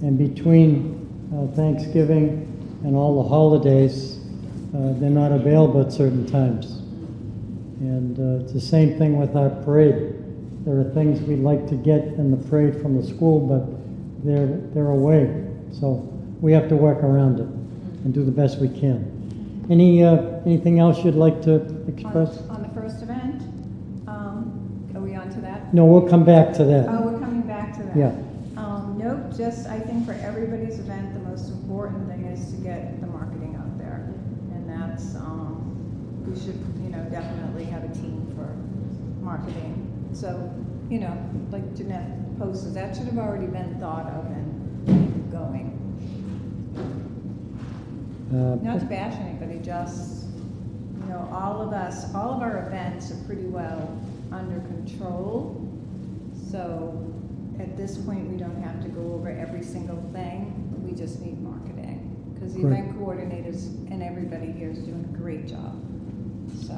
[SPEAKER 1] And between Thanksgiving and all the holidays, they're not available at certain times. And it's the same thing with our parade. There are things we'd like to get in the parade from the school, but they're away. So we have to work around it and do the best we can. Anything else you'd like to express?
[SPEAKER 8] On the first event, are we on to that?
[SPEAKER 1] No, we'll come back to that.
[SPEAKER 8] Oh, we're coming back to that.
[SPEAKER 1] Yeah.
[SPEAKER 8] Nope, just, I think for everybody's event, the most important thing is to get the marketing out there. And that's, we should, you know, definitely have a team for marketing. So, you know, like Jeanette posted, that should have already been thought of and going. Not to bash anybody, just, you know, all of our events are pretty well under control. So at this point, we don't have to go over every single thing. We just need marketing. Because the
[SPEAKER 1] Right.
[SPEAKER 8] event coordinators and everybody here is doing a great job. So,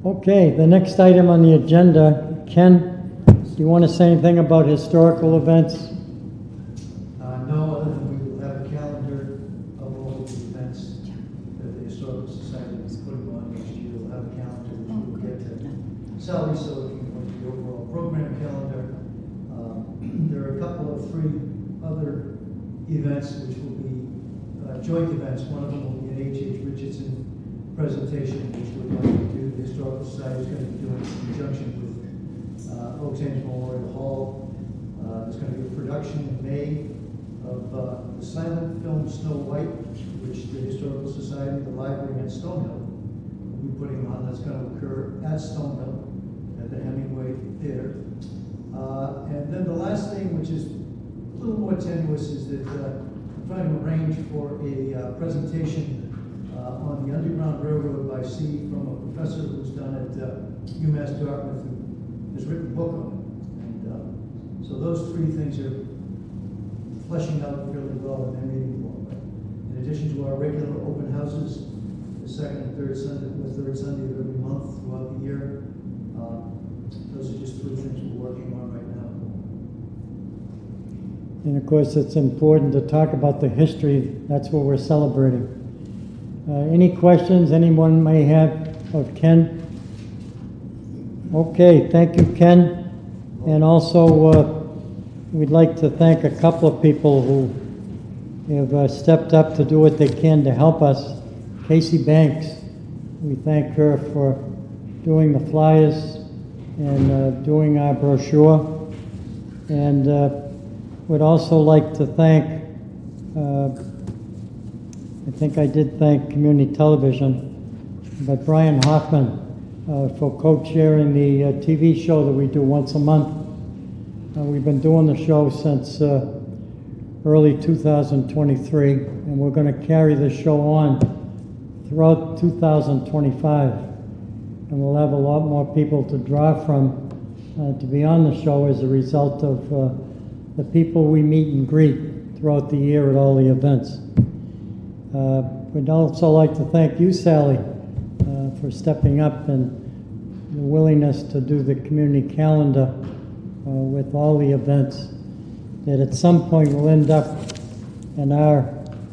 [SPEAKER 1] Okay, the next item on the agenda, Ken, do you want to say anything about historical events?
[SPEAKER 2] No, other than we will have a calendar of all of the events that the Historical Society is putting on next year. We'll have a calendar which we'll get to Sally, so we can go to the overall program calendar. There are a couple of free other events which will be joint events. One of them will be an H.H. Richardson presentation, which we're going to do. The Historical Society is going to be doing in conjunction with Oaks Ange Memorial Hall. There's going to be a production in May of the silent film Snow White, which the Historical Society, the library, and Stonehill will be putting on. That's going to occur at Stonehill at the Hemingway Theater. And then the last thing, which is little more tenuous is that I'm trying to arrange for a presentation on the Underground Railroad by Sea from a professor who's done at UMass Dartmouth, who has written a book on it. And so those three things are fleshing out really well, and they're meeting more. But in addition to our regular open houses, the second and third Sunday of every month throughout the year, those are just three things we're working on right now.
[SPEAKER 1] And of course, it's important to talk about the history. That's what we're celebrating. Any questions anyone may have of Ken? Okay, thank you, Ken. And also, we'd like to thank a couple of people who have stepped up to do what they can to help us. Casey Banks, we thank her for doing the flyers and doing our brochure. And would also like to thank, I think I did thank Community Television, but Brian Hoffman for co-chairing the TV show that we do once a month. We've been doing the show since early 2023, and we're going to carry the show on throughout 2025. And we'll have a lot more people to draw from to be on the show as a result of the people we meet and greet throughout the year at all the events. We'd also like to thank you, Sally, for stepping up and the willingness to do the community calendar with all the events that at some point will end up in our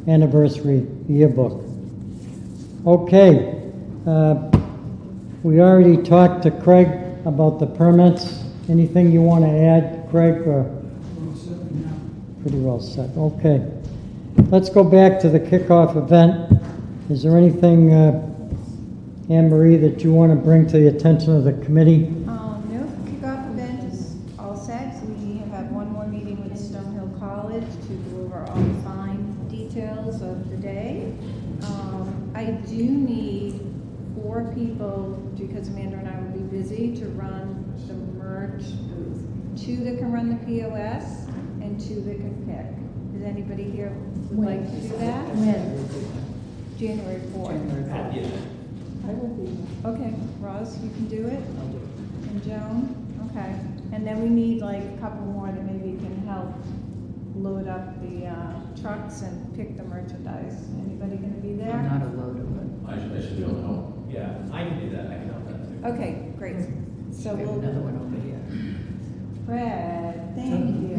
[SPEAKER 1] anniversary yearbook. Okay, we already talked to Craig about the permits. Anything you want to add, Craig? Or? Pretty well set. Okay. Let's go back to the kickoff event. Is there anything, Anne Marie, that you want to bring to the attention of the committee?
[SPEAKER 8] No, kickoff event is all set. So we have one more meeting with Stonehill College to go over all the fine details of the day. I do need 4 people, because Amanda and I will be busy, to run the merch booth. 2 that can run the POS and 2 that can pick. Does anybody here would like to do that?
[SPEAKER 7] When?
[SPEAKER 8] January 4th.
[SPEAKER 11] I will be.
[SPEAKER 8] Okay, Roz, you can do it? And Joan? Okay. And then we need like a couple more that maybe can help load up the trucks and pick the merchandise. Anybody gonna be there?
[SPEAKER 6] I'm not a loader, but
[SPEAKER 3] I should be able to help.
[SPEAKER 9] Yeah, I can do that, I can help that too.
[SPEAKER 8] Okay, great. So
[SPEAKER 6] we have
[SPEAKER 8] we'll,
[SPEAKER 6] another one over here.
[SPEAKER 8] Fred, thank you.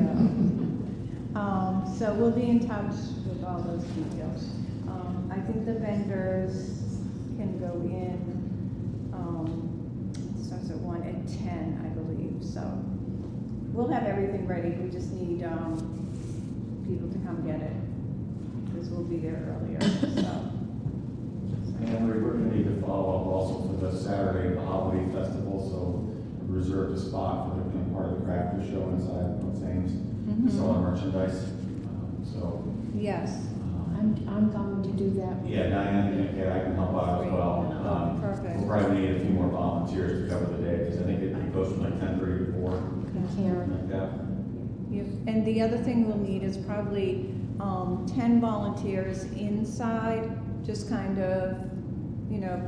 [SPEAKER 8] So we'll be in touch with all those details. I think the vendors can go in, it starts at 1 at 10, I believe. So we'll have everything ready. We just need people to come get it, because we'll be there earlier, so.
[SPEAKER 3] And we're going to need to follow up also for the Saturday, the holiday festival, so we reserved a spot for the part of the crafters show inside of Ames, sell our merchandise. So
[SPEAKER 8] Yes.
[SPEAKER 7] I'm going to do that.
[SPEAKER 3] yeah, Diane, yeah, I can help out as well.
[SPEAKER 8] Perfect.
[SPEAKER 3] We'll probably need a few more volunteers to cover the day, because I think it goes from like 10:30 to 4,
[SPEAKER 7] Karen.
[SPEAKER 3] like that.
[SPEAKER 8] Yep. And the other thing we'll need is probably 10 volunteers inside, just kind of,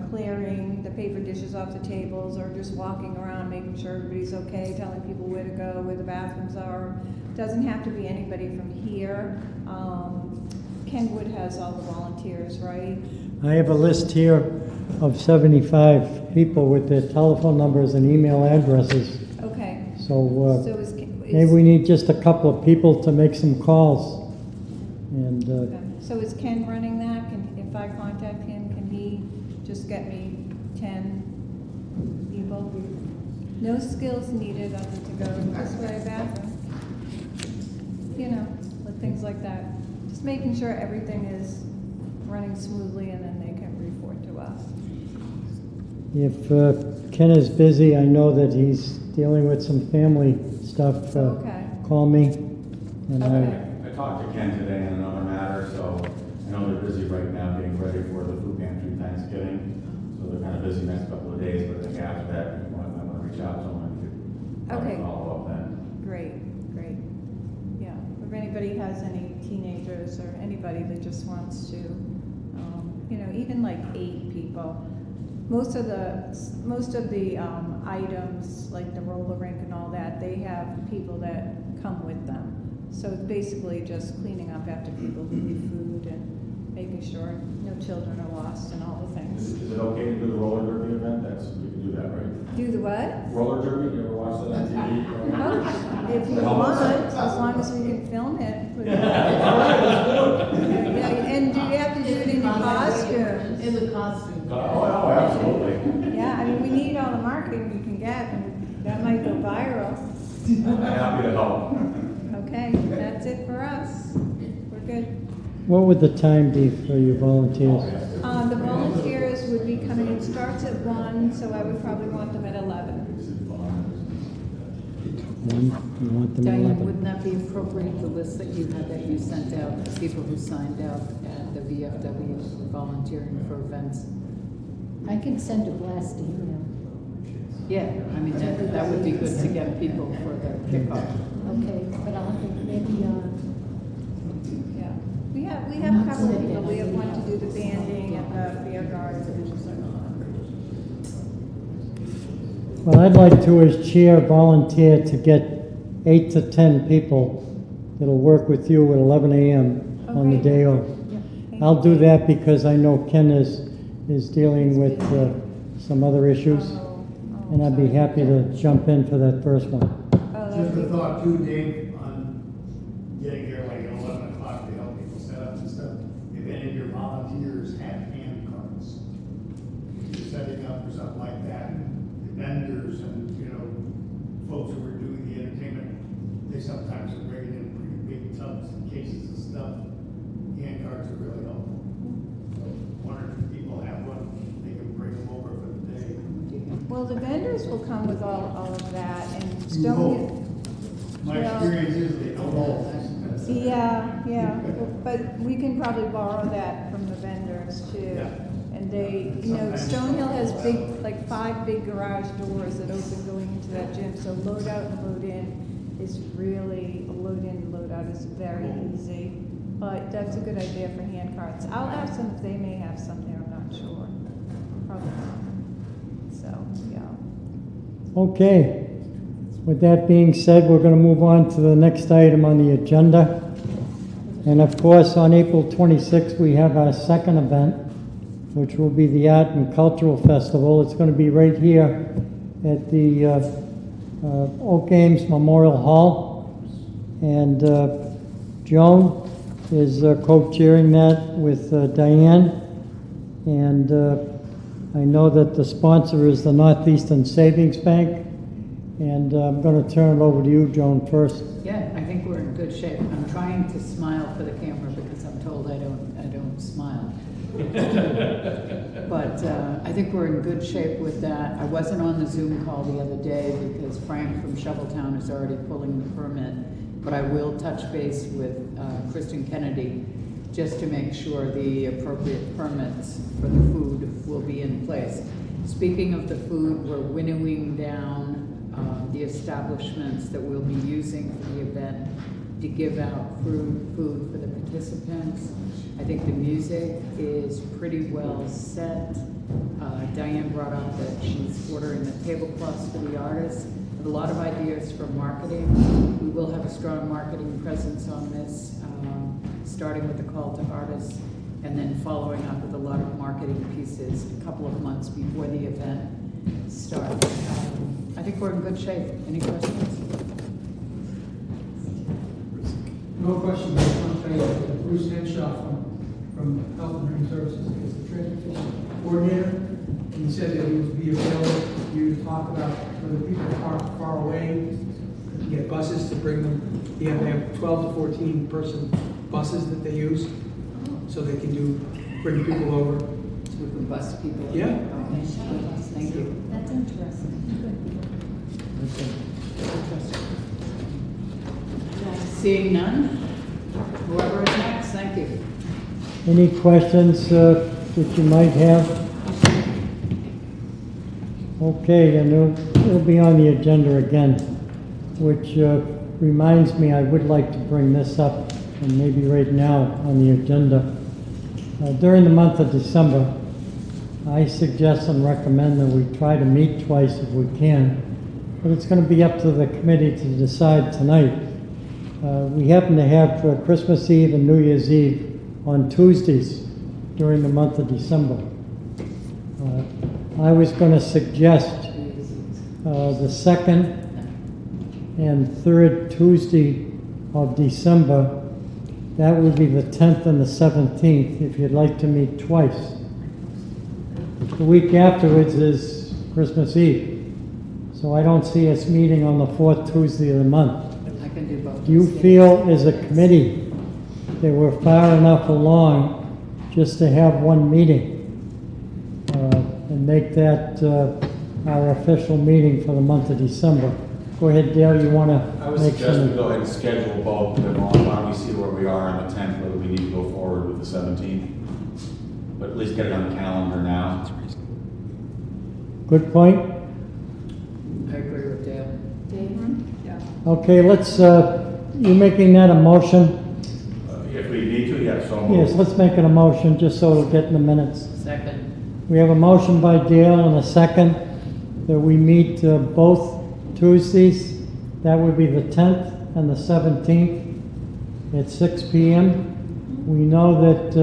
[SPEAKER 8] clearing the paper dishes off the tables, or just walking around, making sure everybody's okay, telling people where to go, where the bathrooms are. Doesn't have to be anybody from here. Kenwood has all the volunteers, right?
[SPEAKER 1] I have a list here of 75 people with their telephone numbers and email addresses.
[SPEAKER 8] Okay.
[SPEAKER 1] So
[SPEAKER 8] So
[SPEAKER 1] maybe we need just a couple of people to make some calls. And
[SPEAKER 8] okay. So is Ken running that? If I contact him, can he just get me 10 people? No skills needed other to go this way, bathroom. Things like that. Just making sure everything is running smoothly, and then they can report to us.
[SPEAKER 1] if Ken is busy, I know that he's dealing with some family stuff.
[SPEAKER 8] Okay.
[SPEAKER 1] Call me. And
[SPEAKER 3] I talked to Ken today on another matter, so I know they're busy right now getting ready for the food pantry Thanksgiving. So they're kind of busy next couple of days, but I think after that, I want to reach out to them and
[SPEAKER 8] Okay.
[SPEAKER 3] follow up then.
[SPEAKER 8] Great. Yeah. if anybody has any teenagers or anybody that just wants to, you know, even like 8 people. Most of the items, like the roller rink and all that, they have people that come with them. So it's basically just cleaning up after people who leave food and making sure no children are lost and all the things.
[SPEAKER 3] Is it okay to do the roller derby event? We can do that, right?
[SPEAKER 8] Do the what?
[SPEAKER 3] Roller derby, you ever watch that on TV?
[SPEAKER 8] Oh, if you want, as long as we can film it. Yeah, and do you have to do it in your costume?
[SPEAKER 14] In the costume.
[SPEAKER 3] Oh, absolutely.
[SPEAKER 8] Yeah, I mean, we need all the marketing we can get, and that might go viral.
[SPEAKER 3] I'm happy to help.
[SPEAKER 8] Okay, that's it for us. We're good.
[SPEAKER 1] What would the time be for you volunteers?
[SPEAKER 8] The volunteers would be coming, it starts at 1, so I would probably want them at 11.
[SPEAKER 1] You want them at
[SPEAKER 6] Diane,
[SPEAKER 1] 11?
[SPEAKER 6] wouldn't that be appropriate, the list that you had that you sent out, the people who signed up at the VFW for volunteering for events?
[SPEAKER 7] I can send a blast email.
[SPEAKER 6] Yeah, I mean, that would be good to get people for the kickoff.
[SPEAKER 7] Okay, but I'll have to maybe,
[SPEAKER 8] Yeah, we have a couple of people, we have one to do the banding at the beer gardens and so on.
[SPEAKER 1] Well, I'd like to, as chair, volunteer to get 8 to 10 people that'll work with you at 11 a.m. on the
[SPEAKER 8] Okay.
[SPEAKER 1] day off. I'll do that because I know Ken is dealing with some other issues, and I'd be happy to jump in for that first one.
[SPEAKER 15] Just a thought too, Dave, on getting here like at 11 o'clock to help people set up and stuff. If any of your volunteers have hand cards, if you're setting up or something like that, the vendors and, you know, folks who are doing the entertainment, they sometimes are bringing in pretty big tubs and cases of stuff. Hand cards are really helpful. So 1 or 2 people have one, they can bring them over for the day.
[SPEAKER 8] Well, the vendors will come with all of that, and
[SPEAKER 15] You hope.
[SPEAKER 8] Stone.
[SPEAKER 15] My
[SPEAKER 8] Well,
[SPEAKER 15] experience is they don't all.
[SPEAKER 8] Yeah, but we can probably borrow that from the vendors too.
[SPEAKER 15] Yeah.
[SPEAKER 8] And they, you know, Stonehill has like 5 big garage doors that open going into that gym, so load out and load in is really, load in and load out is very easy. But that's a good idea for hand carts. I'll ask them if they may have some there, I'm not sure. Probably not. So, yeah.
[SPEAKER 1] Okay. With that being said, we're going to move on to the next item on the agenda. And of course, on April 26th, we have our second event, which will be the Art and Cultural Festival. It's going to be right here at the Oak Ames Memorial Hall. And Joan is co-chairing that with Diane. And I know that the sponsor is the Northeastern Savings Bank. And I'm going to turn it over to you, Joan, first.
[SPEAKER 6] Yeah, I think we're in good shape. I'm trying to smile for the camera because I'm told I don't smile. But I think we're in good shape with that. I wasn't on the Zoom call the other day because Frank from Shoveltown is already pulling the permit. But I will touch base with Kristen Kennedy just to make sure the appropriate permits for the food will be in place. Speaking of the food, we're winnowing down the establishments that we'll be using for the event to give out food for the participants. I think the music is pretty well set. Diane brought up that she's ordering the tablecloths for the artists. I have a lot of ideas for marketing. We will have a strong marketing presence on this, starting with the call to artists and then following up with a lot of marketing pieces a couple of months before the event starts. I think we're in good shape. Any questions?
[SPEAKER 4] No question, but I want to tell you that Bruce Henshaw from Health and Human Services is the transportation coordinator. And he said that he would be available for you to talk about whether people are far away, you get buses to bring them. They have 12 to 14 person buses that they use, so they can bring people over.
[SPEAKER 6] We can bus people.
[SPEAKER 4] Yeah.
[SPEAKER 6] Okay. Thank you.
[SPEAKER 7] that's interesting. Good.
[SPEAKER 6] Seeing none, whoever is next, thank you.
[SPEAKER 1] Any questions that you might have? Okay, and it'll be on the agenda again, which reminds me I would like to bring this up, and maybe right now on the agenda. During the month of December, I suggest and recommend that we try to meet twice if we can, but it's going to be up to the committee to decide tonight. We happen to have Christmas Eve and New Year's Eve on Tuesdays during the month of December. I was going to suggest the second and third Tuesday of December. That would be the 10th and the 17th, if you'd like to meet twice. The week afterwards is Christmas Eve, so I don't see us meeting on the fourth Tuesday of the month.
[SPEAKER 6] I can do both.
[SPEAKER 1] Do you feel as a committee that we're far enough along just to have one meeting and make that our official meeting for the month of December? Go ahead, Dale, you want
[SPEAKER 5] I
[SPEAKER 1] to
[SPEAKER 5] would
[SPEAKER 1] make
[SPEAKER 5] suggest we
[SPEAKER 1] some...
[SPEAKER 5] go ahead and schedule both, and then why don't we see where we are on the 10th, whether we need to go forward with the 17th. But at least get it on the calendar now.
[SPEAKER 1] Good point.
[SPEAKER 6] I agree with Dale.
[SPEAKER 8] Yeah.
[SPEAKER 1] Okay, let's, you making that a motion?
[SPEAKER 5] If we need to, yes, so moved.
[SPEAKER 1] Yes, let's make it a motion, just so it'll get in the minutes.
[SPEAKER 6] Second.
[SPEAKER 1] We have a motion by Dale and a second that we meet both Tuesdays. That would be the 10th and the 17th at 6 p.m. We know that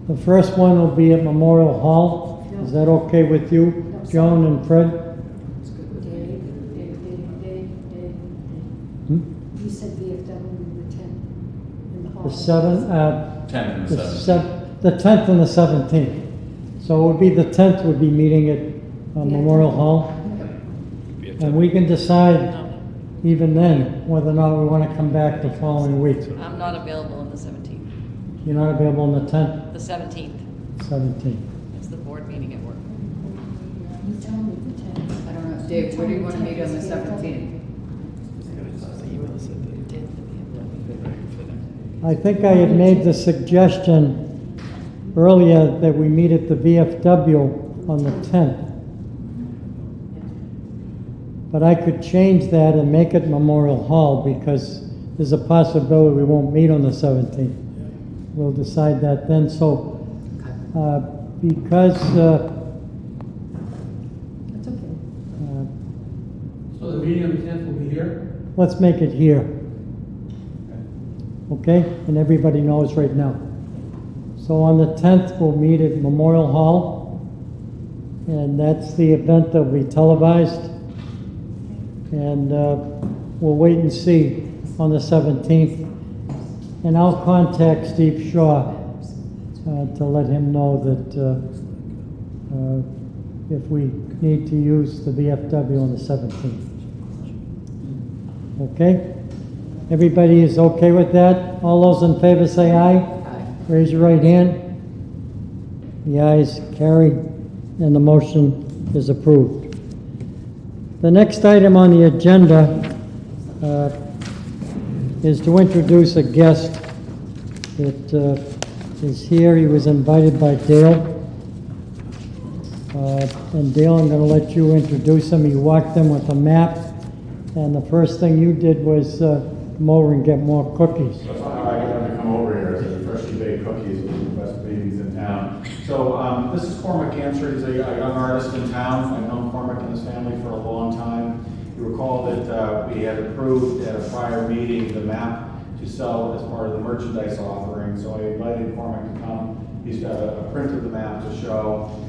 [SPEAKER 1] the first one will be at Memorial Hall. Is that okay with you, Joan and Fred?
[SPEAKER 7] You said VFW the 10th in the hall.
[SPEAKER 1] The 7th,
[SPEAKER 5] 10th and
[SPEAKER 1] the
[SPEAKER 5] 17th.
[SPEAKER 1] the 10th and the 17th. So it would be the 10th would be meeting at Memorial Hall. And we can decide even then whether or not we want to come back the following week.
[SPEAKER 12] I'm not available on the 17th.
[SPEAKER 1] You're not available on the 10th,
[SPEAKER 12] The 17th
[SPEAKER 1] 17th.
[SPEAKER 12] is the board meeting at work.
[SPEAKER 7] You tell me the 10th.
[SPEAKER 6] I don't know, Dave, where do you want to meet on the 17th?
[SPEAKER 1] I think I had made the suggestion earlier that we meet at the VFW on the 10th. But I could change that and make it Memorial Hall because there's a possibility we won't meet on the 17th. We'll decide that then. So, because
[SPEAKER 7] That's okay.
[SPEAKER 4] So the meeting on the 10th will be here?
[SPEAKER 1] let's make it here. Okay? And everybody knows right now. So on the 10th, we'll meet at Memorial Hall. And that's the event that will be televised. And we'll wait and see on the 17th. And I'll contact Steve Shaw to let him know that if we need to use the VFW on the 17th. Okay? Everybody is okay with that? All those in favor say aye.
[SPEAKER 6] Aye.
[SPEAKER 1] Raise your right hand. The ayes carry, and the motion is approved. The next item on the agenda is to introduce a guest that is here. He was invited by Dale. And Dale, I'm going to let you introduce him. You walked in with a map, and the first thing you did was come over and get more cookies.
[SPEAKER 5] That's how I got to come over here, to the freshly baked cookies, which are the best babies in town. So this is Cormac Answer. He's a young artist in town. I've known Cormac and his family for a long time. You recall that we had approved at a prior meeting the map to sell as part of the merchandise offering. So I invited Cormac to come. He's got a print of the map to show.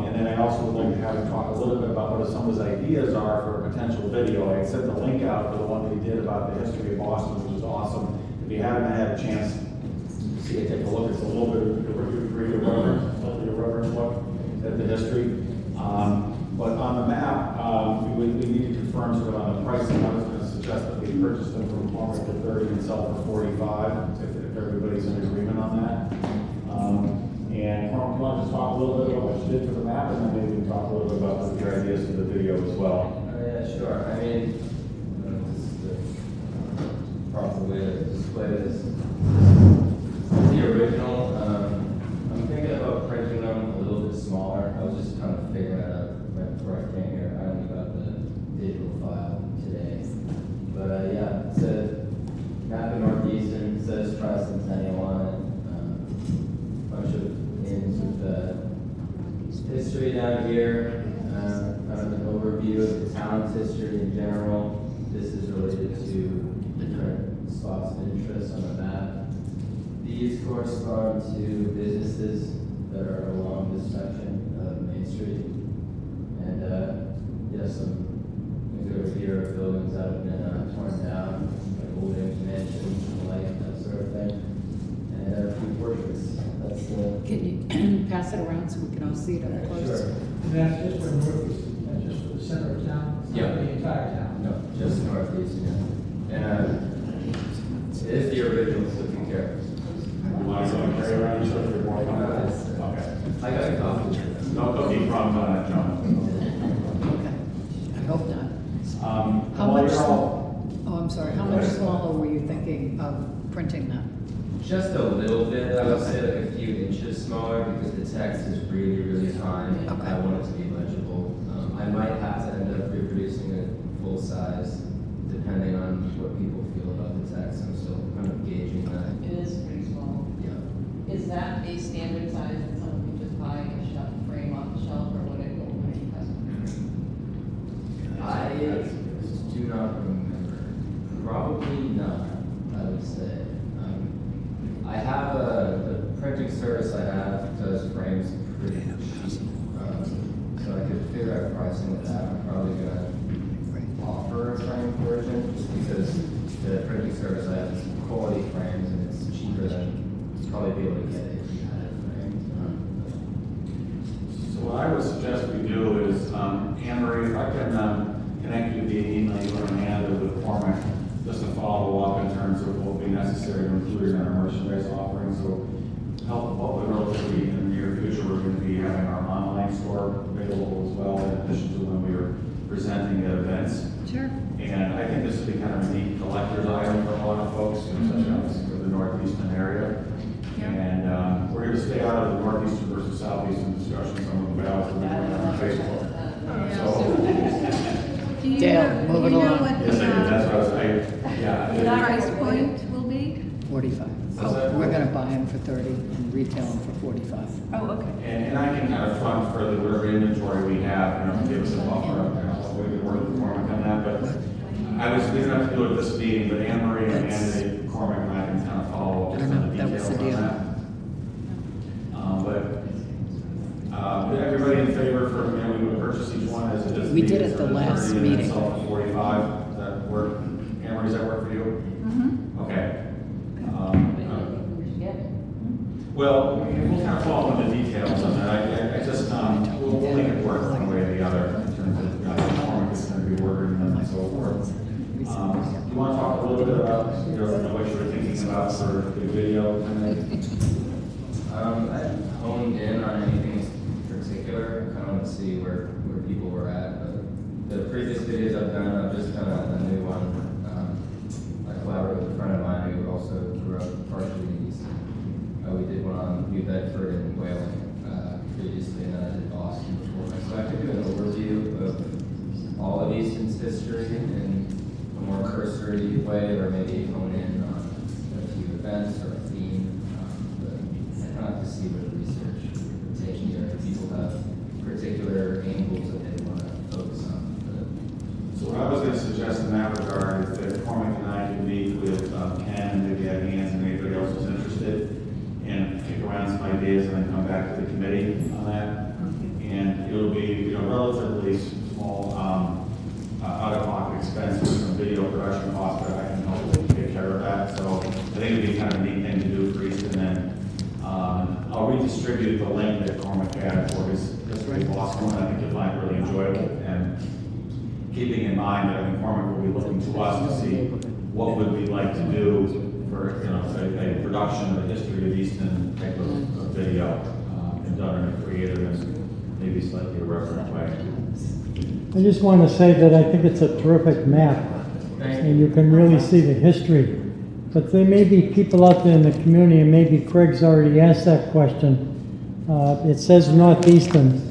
[SPEAKER 5] And then I also would like to have him talk a little bit about what some of his ideas are for a potential video. I had sent the link out for the one that he did about the history of Boston, which is awesome. If you haven't had a chance to see it, take a look. It's a little bit of a reverence look at the history. But on the map, we need to confirm sort of on the pricing. I was going to suggest that we purchase them from Cormac for 30 and sell for 45, if everybody's in agreement on that. And Cormac, you want to just talk a little bit about what you did for the map, and then maybe we can talk a little bit about your ideas for the video as well.
[SPEAKER 16] Yeah, sure. I mean, this is the proper way to display this. The original, I'm thinking about printing them a little bit smaller. I was just kind of figuring that out right before I came here. I only got the digital file today. But yeah, history in general. This is related to different spots of interest on the map. These correspond to businesses that are along this section of Main Street. And some things over here are buildings that have been torn down, like old mansions, like that sort of thing. And a few portraits. That's
[SPEAKER 6] Can you pass it around so we can all see it up close?
[SPEAKER 16] Sure.
[SPEAKER 4] And that's just for Northeast, that's just for the center of town? It's not
[SPEAKER 16] Yeah.
[SPEAKER 4] for the entire town?
[SPEAKER 16] No, just Northeast, yeah. And it is the original looking character.
[SPEAKER 3] You want to carry around and show your more comments? Okay.
[SPEAKER 16] I got a copy.
[SPEAKER 3] No cookie from John.
[SPEAKER 6] Okay, I hope not. How
[SPEAKER 3] while
[SPEAKER 6] much,
[SPEAKER 3] you're all-
[SPEAKER 6] oh, I'm sorry, how much smaller were you thinking of printing that?
[SPEAKER 16] Just a little bit, I would say like a few inches smaller because the text is really, really fine. And
[SPEAKER 6] Okay.
[SPEAKER 16] I want it to be legible. I might have to end up reproducing it full size depending on what people feel about the text. I'm still kind of gauging that.
[SPEAKER 12] It is pretty small.
[SPEAKER 16] Yeah.
[SPEAKER 12] Is that a standard size that someone can just buy a shelf frame off the shelf, or would it go pretty custom?
[SPEAKER 16] I do not remember. Probably not, I would say. I have the printing service I have does frames pretty cheap. So I could figure out pricing with that. I'm probably gonna offer a frame version just because the printing service I have is quality frames and it's cheaper than probably be able to get if you had a frame.
[SPEAKER 3] So what I would suggest we do is, Anne Marie, if I can connect you via email, you and Amanda with Cormac, just to follow up in terms of what will be necessary to include in our merchandise offering. So hopefully relatively in the near future, we're going to be having our online store available as well, in addition to when we are presenting at events.
[SPEAKER 6] Sure.
[SPEAKER 3] And I think this would be kind of a neat collector's item for a lot of folks, especially obviously for the northeastern area. And we're going to stay out of the northeastern versus southeastern discussions on the battles that we're doing on Facebook.
[SPEAKER 8] Do you
[SPEAKER 6] Dale,
[SPEAKER 8] know,
[SPEAKER 6] move it
[SPEAKER 8] do you know
[SPEAKER 6] along.
[SPEAKER 8] what
[SPEAKER 3] Yes, I did. That's what I was saying.
[SPEAKER 8] the
[SPEAKER 3] Yeah.
[SPEAKER 8] price point will be?
[SPEAKER 6] 45.
[SPEAKER 3] What's that?
[SPEAKER 6] We're gonna buy them for 30 and retail them for 45.
[SPEAKER 8] Oh, okay.
[SPEAKER 3] And I can kind of front further whatever inventory we have, give us a buffer, we can work with Cormac on that, but we don't have to do it this meeting, but Anne Marie and Andy, Cormac and I can kind of follow up just on the
[SPEAKER 6] That was
[SPEAKER 3] details
[SPEAKER 6] the
[SPEAKER 3] on
[SPEAKER 6] deal.
[SPEAKER 3] that. Everybody in favor for, we would purchase each one as it is?
[SPEAKER 6] We did it the last
[SPEAKER 3] 30 and then
[SPEAKER 6] meeting.
[SPEAKER 3] sell it for 45, does that work? Anne Marie, does that work for you?
[SPEAKER 8] Mm-hmm.
[SPEAKER 3] Okay.
[SPEAKER 12] We should get it.
[SPEAKER 3] Well, we'll kind of follow on the details on that. I just, we'll make it work one way or the other in terms of, Cormac is going to be working and so forth. Do you want to talk a little bit about, what you were thinking about for the video?
[SPEAKER 16] I honed in on anything in particular. I kind of want to see where people were at. But the previous videos I've done, I've just done a new one. I collaborated with a friend of mine who also grew up partially in Easton. We did one on New Bedford and Wayland previously, and then I did Boston before. So I could do an overview of all of Easton's history in a more cursory way, or maybe hone in on a few events or a theme. But I have to see where the research would take here. If people have particular angles that they want to focus on.
[SPEAKER 3] So what I was going to suggest in that regard is that Cormac and I can meet with Ken and maybe have Ian and anybody else who's interested and kick around some ideas and then come back to the committee on that. And it'll be, relatively small out-of-pocket expense for some video production costs, but I can hopefully take care of that. So I think it'd be kind of a neat thing to do for Easton. And then I'll redistribute the link that Cormac had for his history of Boston. I think you'll find it really enjoyable. And keeping in mind that Cormac will be looking to us to see what would we like to do for, a production of the history of Easton type of video, and done in a creative and maybe slightly irreverent way.
[SPEAKER 1] I just want to say that I think it's a terrific map, and you can really see the history. But there may be people out there in the community, and maybe Craig's already asked that question. It says Northeastern,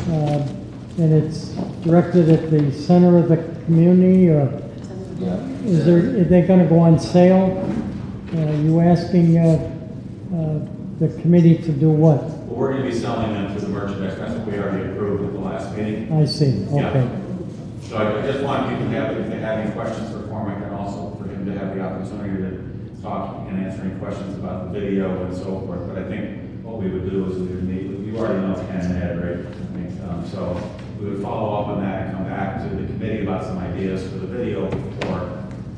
[SPEAKER 1] and it's directed at the center of the community, or are they going to go on sale? You asking the committee to do what?
[SPEAKER 3] Well, we're going to be selling them through the merchandise. That's what we already approved at the last meeting.
[SPEAKER 1] I see, okay.
[SPEAKER 3] So I just want people to have, if they have any questions for Cormac, and also for him to have the opportunity to talk and answer any questions about the video and so forth. But I think what we would do is we would meet, you already know Ken and Ed, right? I think, so we would follow up on that and come back to the committee about some ideas for the video before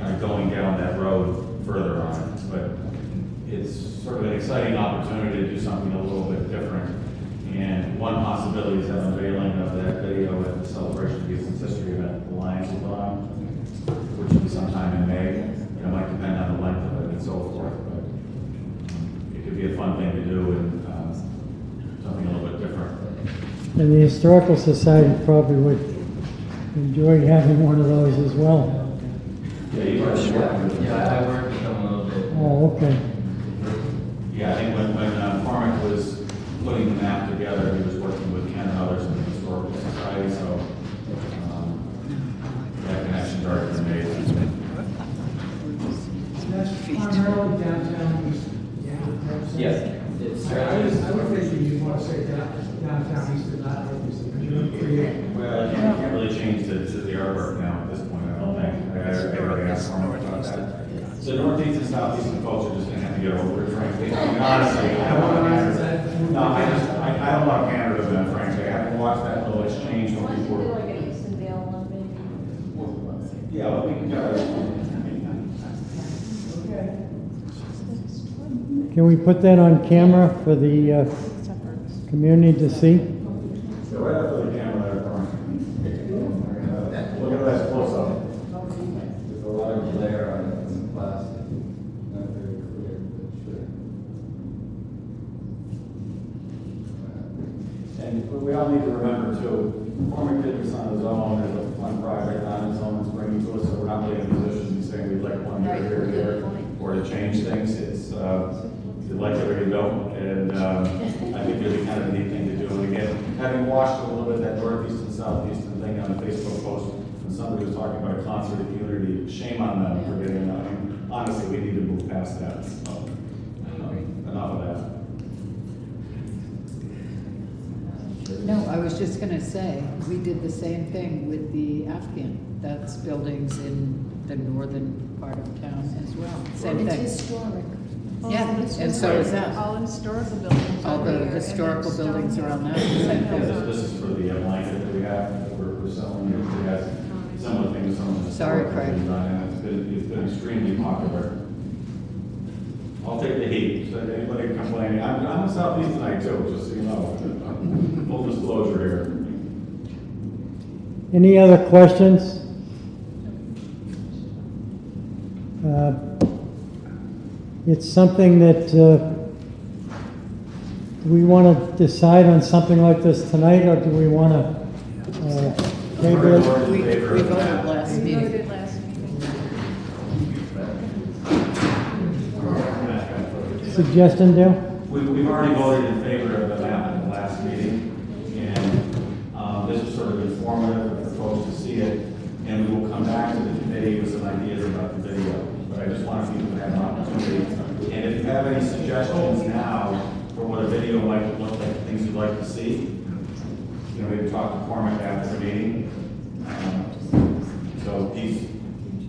[SPEAKER 3] kind of going down that road further on it. But it's sort of an exciting opportunity to do something a little bit different. And one possibility is an unveiling of that video at the Celebration of Easton's History event the Lions will put on, which will be sometime in May. It might depend on the length of it and so forth, but it could be a fun thing to do and something a little bit different.
[SPEAKER 1] And the Historical Society probably would enjoy having one of those as well.
[SPEAKER 3] Yeah, you are sure.
[SPEAKER 16] Yeah, I worked with them a little bit.
[SPEAKER 1] Oh, okay.
[SPEAKER 3] Yeah, I think when Cormac was putting the map together, he was working with Ken and others in the Historical Society, so that connection's already been made.
[SPEAKER 4] That's primarily downtown Easton.
[SPEAKER 16] Yes. It's,
[SPEAKER 4] I would think you'd want to say downtown Easton, not North Easton, because you're going to create.
[SPEAKER 3] Well, I can't really change to the artwork now at this point, I don't think. I already asked Cormac about that. The northeast and southeastern folks are just gonna have to get over it, frankly. I mean, honestly, I don't want to pander to that. No, I don't want to pander to them, frankly. I haven't watched that little exchange when people were.
[SPEAKER 12] Like an Easton Dale one, maybe.
[SPEAKER 3] Yeah, well, we can go.
[SPEAKER 1] Can we put that on camera for the community to see?
[SPEAKER 3] So right after the camera there, Cormac. Look at that close up.
[SPEAKER 16] there's a lot of glare on it from the plastic. Not very clear, but sure.
[SPEAKER 3] And we all need to remember too, Cormac did this on his own, as a fun project on his own, it's bringing to us, so we're not really in a position to say we'd like one here or there, or to change things. It's, if you like it or you don't, and I think it'd be kind of a neat thing to do. And again, having watched a little bit of that northeastern, southeastern thing on the Facebook post, when somebody was talking about a concert of unity, shame on them for getting that. I mean, honestly, we need to move past that. So, enough of that.
[SPEAKER 6] No, I was just gonna say, we did the same thing with the Afghan. That's buildings in the northern part of town as well. Same
[SPEAKER 7] It's
[SPEAKER 6] thing.
[SPEAKER 7] historic.
[SPEAKER 6] Yeah, and so is that.
[SPEAKER 8] All the historical buildings.
[SPEAKER 6] All
[SPEAKER 8] over
[SPEAKER 6] the
[SPEAKER 8] here, and
[SPEAKER 6] historical
[SPEAKER 8] then
[SPEAKER 6] buildings
[SPEAKER 8] stone
[SPEAKER 6] around that,
[SPEAKER 8] hill.
[SPEAKER 6] same
[SPEAKER 3] Yeah,
[SPEAKER 6] thing.
[SPEAKER 3] this is for the blanket that we have, that we're selling. It has similar things, some of the.
[SPEAKER 6] Sorry,
[SPEAKER 3] historical
[SPEAKER 6] Craig.
[SPEAKER 3] design, and it's been extremely popular. I'll take the heat, so anybody complaining, I'm in Southeast tonight too, just so you know. Full disclosure here.
[SPEAKER 1] Any other questions? It's something that, do we want to decide on something like this tonight, or do we want to table it?
[SPEAKER 6] We voted last
[SPEAKER 8] We
[SPEAKER 6] meeting.
[SPEAKER 8] voted last meeting.
[SPEAKER 1] Suggestion, Dale?
[SPEAKER 3] We've already voted in favor of the map at the last meeting, and this is sort of informative for folks to see it, and we will come back to the committee with some ideas about the video. But I just want people to have an opportunity, and if you have any suggestions now for what a video might look like, things you'd like to see, you know, maybe talk to Cormac after the meeting. So he's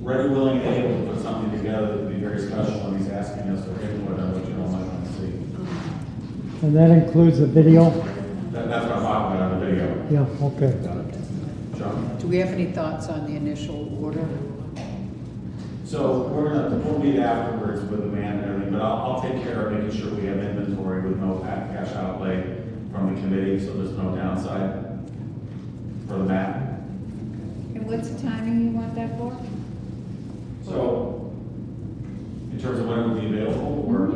[SPEAKER 3] ready, willing, and able to put something together that would be very special, and he's asking us for input on what you all might want to see.
[SPEAKER 1] And that includes a video?
[SPEAKER 3] That's what I'm talking about on the video.
[SPEAKER 1] Yeah, okay.
[SPEAKER 3] John?
[SPEAKER 6] Do we have any thoughts on the initial order?
[SPEAKER 3] So we'll meet afterwards with the man and everything, but I'll take care of making sure we have inventory with no cash outlay from the committee, so there's no downside for the map.
[SPEAKER 8] And what's the timing you want that for?
[SPEAKER 3] So, in terms of when it will be available, or,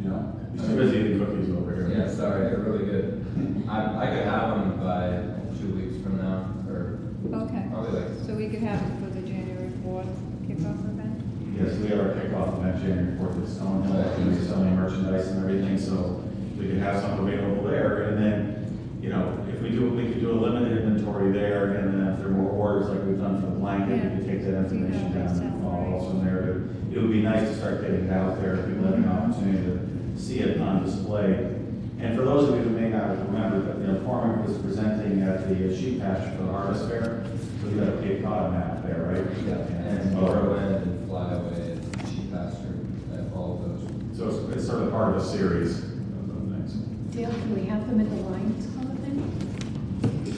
[SPEAKER 3] you know, he's too busy eating cookies over here.
[SPEAKER 16] Yeah, sorry, they're really good. I could have them by 2 weeks from now, or
[SPEAKER 8] Okay,
[SPEAKER 16] probably like.
[SPEAKER 8] so we could have it for the January 4th kickoff event?
[SPEAKER 3] Yes, we have our kickoff on that January 4th at Stone Hill, and we're selling merchandise and everything, so we could have some available there, and then, you know, if we could do a limited inventory there, and then if there are more orders like we've done for the blanket, we could take that information down and follow also in there. But it would be nice to start getting it out there, people having an opportunity to see it on display.
[SPEAKER 5] And for those of you who may not remember, but Cormac was presenting at the sheep pasture for the Harvest Fair. So you got a Cape Cod map there, right?
[SPEAKER 16] Yeah, and Morrowind and Flyaway and Sheep Pasture, and all of those.
[SPEAKER 5] So it's sort of part of a series of things.
[SPEAKER 7] Dale, can we have them at the Lions Club then?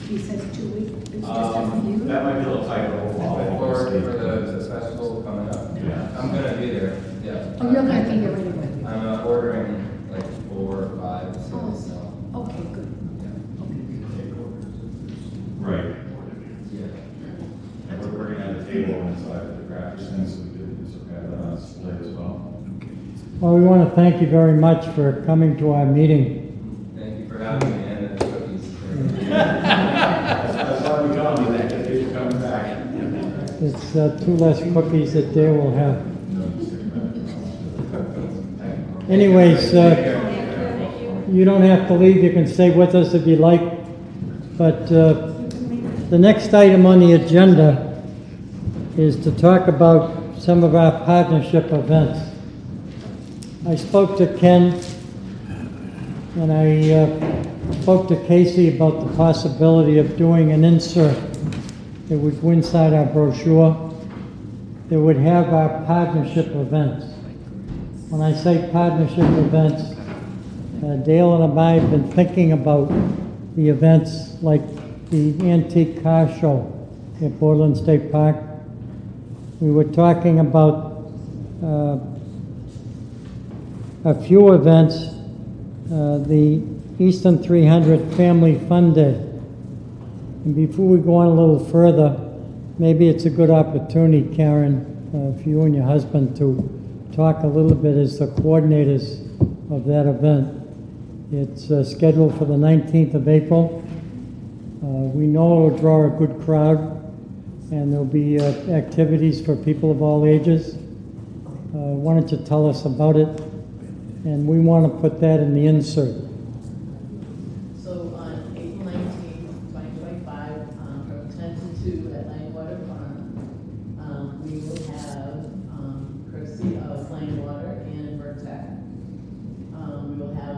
[SPEAKER 7] He says 2 weeks, it's just a few?
[SPEAKER 5] That might be a little tight, but we'll
[SPEAKER 16] For the festival coming up.
[SPEAKER 5] Yeah.
[SPEAKER 16] I'm gonna be there, yeah.
[SPEAKER 7] Oh, you're gonna be there anyway?
[SPEAKER 16] I'm ordering like 4 or 5,
[SPEAKER 7] Oh,
[SPEAKER 16] so.
[SPEAKER 7] okay, good.
[SPEAKER 5] Right.
[SPEAKER 16] Yeah.
[SPEAKER 5] We're working on the table inside the crafters things, so we could sort of have that on display as well.
[SPEAKER 1] Well, we want to thank you very much for coming to our meeting.
[SPEAKER 16] Thank you for having me and the cookies.
[SPEAKER 5] That's why we come, we thank you for coming back.
[SPEAKER 1] It's 2 less cookies that Dale will have. Anyways, you don't have to leave, you can stay with us if you like, but the next item on the agenda is to talk about some of our partnership events. I spoke to Ken and I spoke to Casey about the possibility of doing an insert that would go inside our brochure that would have our partnership events. When I say partnership events, Dale and I have been thinking about the events like the antique car show at Portland State Park. We were talking about a few events, the Easton 300 Family Fun Day. And before we go on a little further, maybe it's a good opportunity, Karen, for you and your husband to talk a little bit as the coordinators of that event. It's scheduled for the 19th of April. We know it'll draw a good crowd, and there'll be activities for people of all ages. Why don't you tell us about it? And we want to put that in the insert.
[SPEAKER 14] So on April 19th, 2025, from 10 to 2 at Langwater Farm, we will have courtesy of Langwater and Vertec. We will have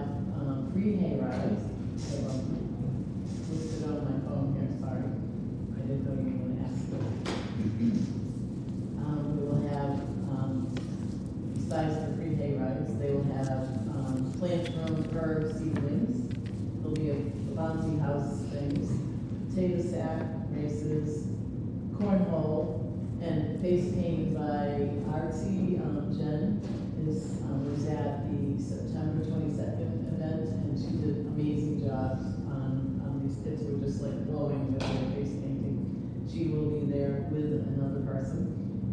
[SPEAKER 14] free hay rides. I have listed on my phone here, sorry. I didn't know you were going to ask this. We will have, besides the free hay rides, they will have plant room herb seedlings. There'll be a bouncy house things, potato sack races, cornhole, and face painting by Artsy. Jen was at the September 22nd event, and she did amazing jobs on these kids who were just like glowing with their face painting. She will be there with another person.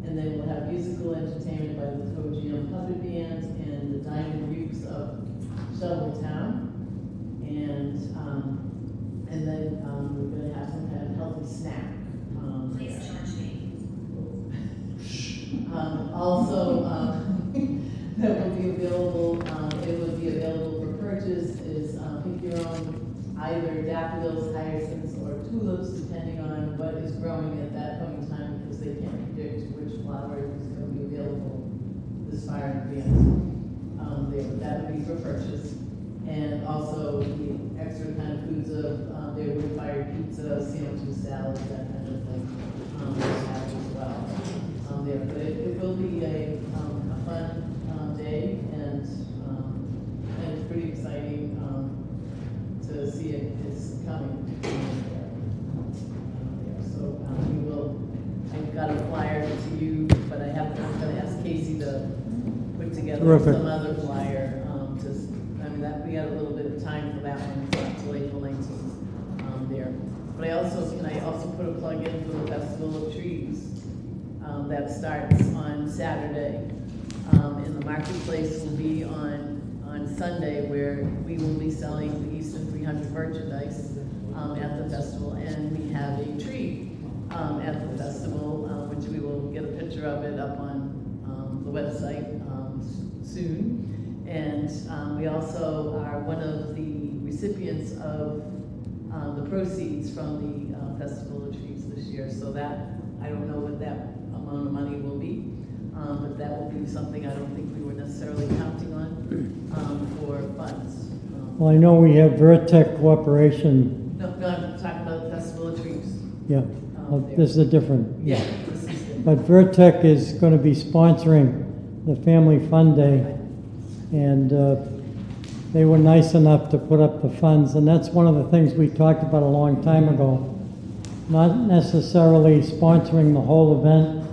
[SPEAKER 14] And then we'll have musical entertainment by the Togium Puppet Band and the Diamond Dukes of Shoveltown. And then we're going to have some kind of healthy snack. Please charge me. Also, that will be available, it will be available for purchase is pick your own either daffodils, hyacinths, or tulips, depending on what is growing at that point in time, because they can't predict which flower is going to be available this far in advance. That would be for purchase. And also the extra kind of foods of, there would fire pizza, sandwiches, salads, that kind of thing, we'll have as well. There, but it will be a fun day, and it's pretty exciting to see it's coming. So we will. I've got a flyer to you, but I'm going to ask Casey to put together some other flyer. That we got a little bit of time for that one, it's not till April 19th there. But can I also put a plug in for the Festival of Trees that starts on Saturday. And the marketplace will be on Sunday, where we will be selling the Easton 300 merchandise at the festival, and we have a tree at the festival, which we will get a picture of it up on the website soon. And we also are one of the recipients of the proceeds from the Festival of Trees this year. So that, I don't know what that amount of money will be, but that will be something I don't think we were necessarily counting on for funds.
[SPEAKER 1] Well, I know we have Vertec Corporation,
[SPEAKER 14] No, I'm talking about Festival of Trees.
[SPEAKER 1] yeah, well, this is a different.
[SPEAKER 14] Yeah, this is different.
[SPEAKER 1] But Vertec is going to be sponsoring the Family Fun Day, and they were nice enough to put up the funds, and that's one of the things we talked about a long time ago. Not necessarily sponsoring the whole event,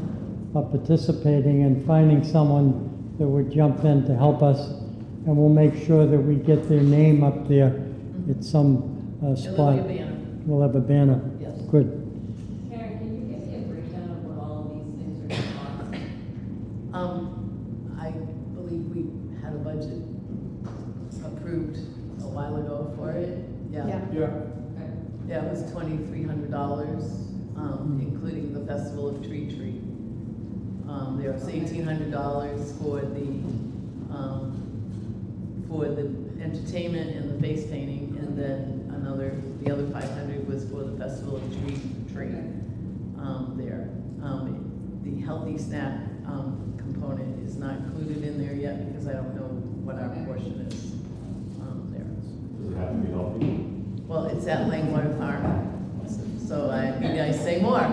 [SPEAKER 1] but participating and finding someone that would jump in to help us, and we'll make sure that we get their name up there at some spot.
[SPEAKER 14] There'll be a banner.
[SPEAKER 1] We'll have a banner.
[SPEAKER 14] Yes.
[SPEAKER 1] Good.
[SPEAKER 12] Karen, can you give me a breakdown of what all of these things are going to cost?
[SPEAKER 14] I believe we had a budget approved a while ago for it. Yeah. Yeah, it was $2,300, including the Festival of Tree Tree. There was $1,800 for the entertainment and the face painting, and then the other 500 was for the Festival of Tree Tree. There, the healthy snack component is not included in there yet because I don't know what our portion is there.
[SPEAKER 5] Does it have to be healthy?
[SPEAKER 14] Well, it's at Langwater Farm, so maybe I say more.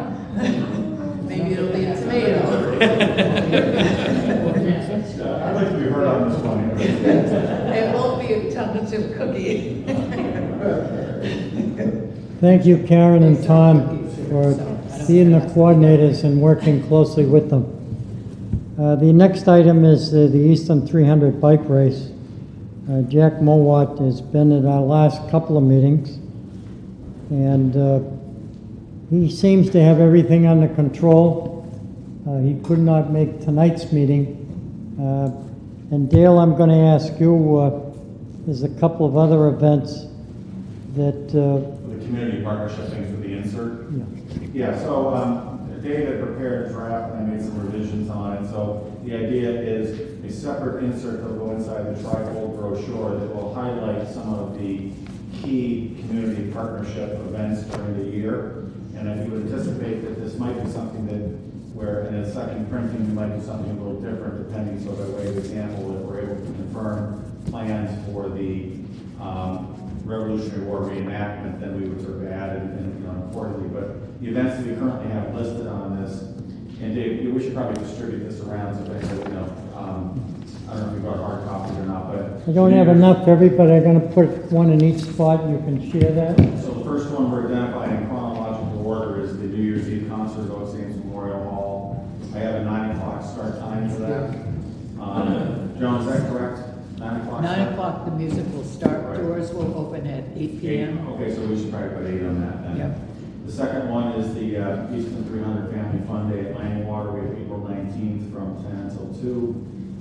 [SPEAKER 14] Maybe it'll be a tomato.
[SPEAKER 5] I'd like to be heard on this one.
[SPEAKER 14] It won't be a chocolate chip cookie.
[SPEAKER 1] Thank you, Karen and Tom, for being the coordinators and working closely with them. The next item is the Easton 300 bike race. Jack Mowat has been at our last couple of meetings, and he seems to have everything under control. He could not make tonight's meeting. And Dale, I'm going to ask you, there's a couple of other events that...
[SPEAKER 5] The community partnership things with the insert? Yeah, so Dave had prepared a draft and I made some revisions on it. So the idea is a separate insert that will go inside the trifold brochure that will highlight some of the key community partnership events during the year. And I would anticipate that this might be something that, where in a second printing, we might do something a little different depending, so by way of example, that we're able to confirm plans for the Revolutionary War reenactment, then we would sort of add it in, accordingly. But the events that we currently have listed on this, and Dave, we should probably distribute this around so that, I don't know if we've got hard copies or not, but...
[SPEAKER 1] I don't have enough for everybody. I'm going to put one in each spot. You can share that.
[SPEAKER 5] So the first one we're identifying in chronological order is the New Year's Eve concert at Oak Saints Memorial Hall. I have a 9 o'clock start time for that. Joan, is that correct? 9 o'clock?
[SPEAKER 6] 9 o'clock, the music will start.
[SPEAKER 5] Right.
[SPEAKER 6] Doors will open at 8 p.m.
[SPEAKER 5] Okay, so we should probably put 8 on that then.
[SPEAKER 6] Yep.
[SPEAKER 5] The second one is the Easton 300 Family Fun Day at Langwater. We have April 19th from 10 until 2.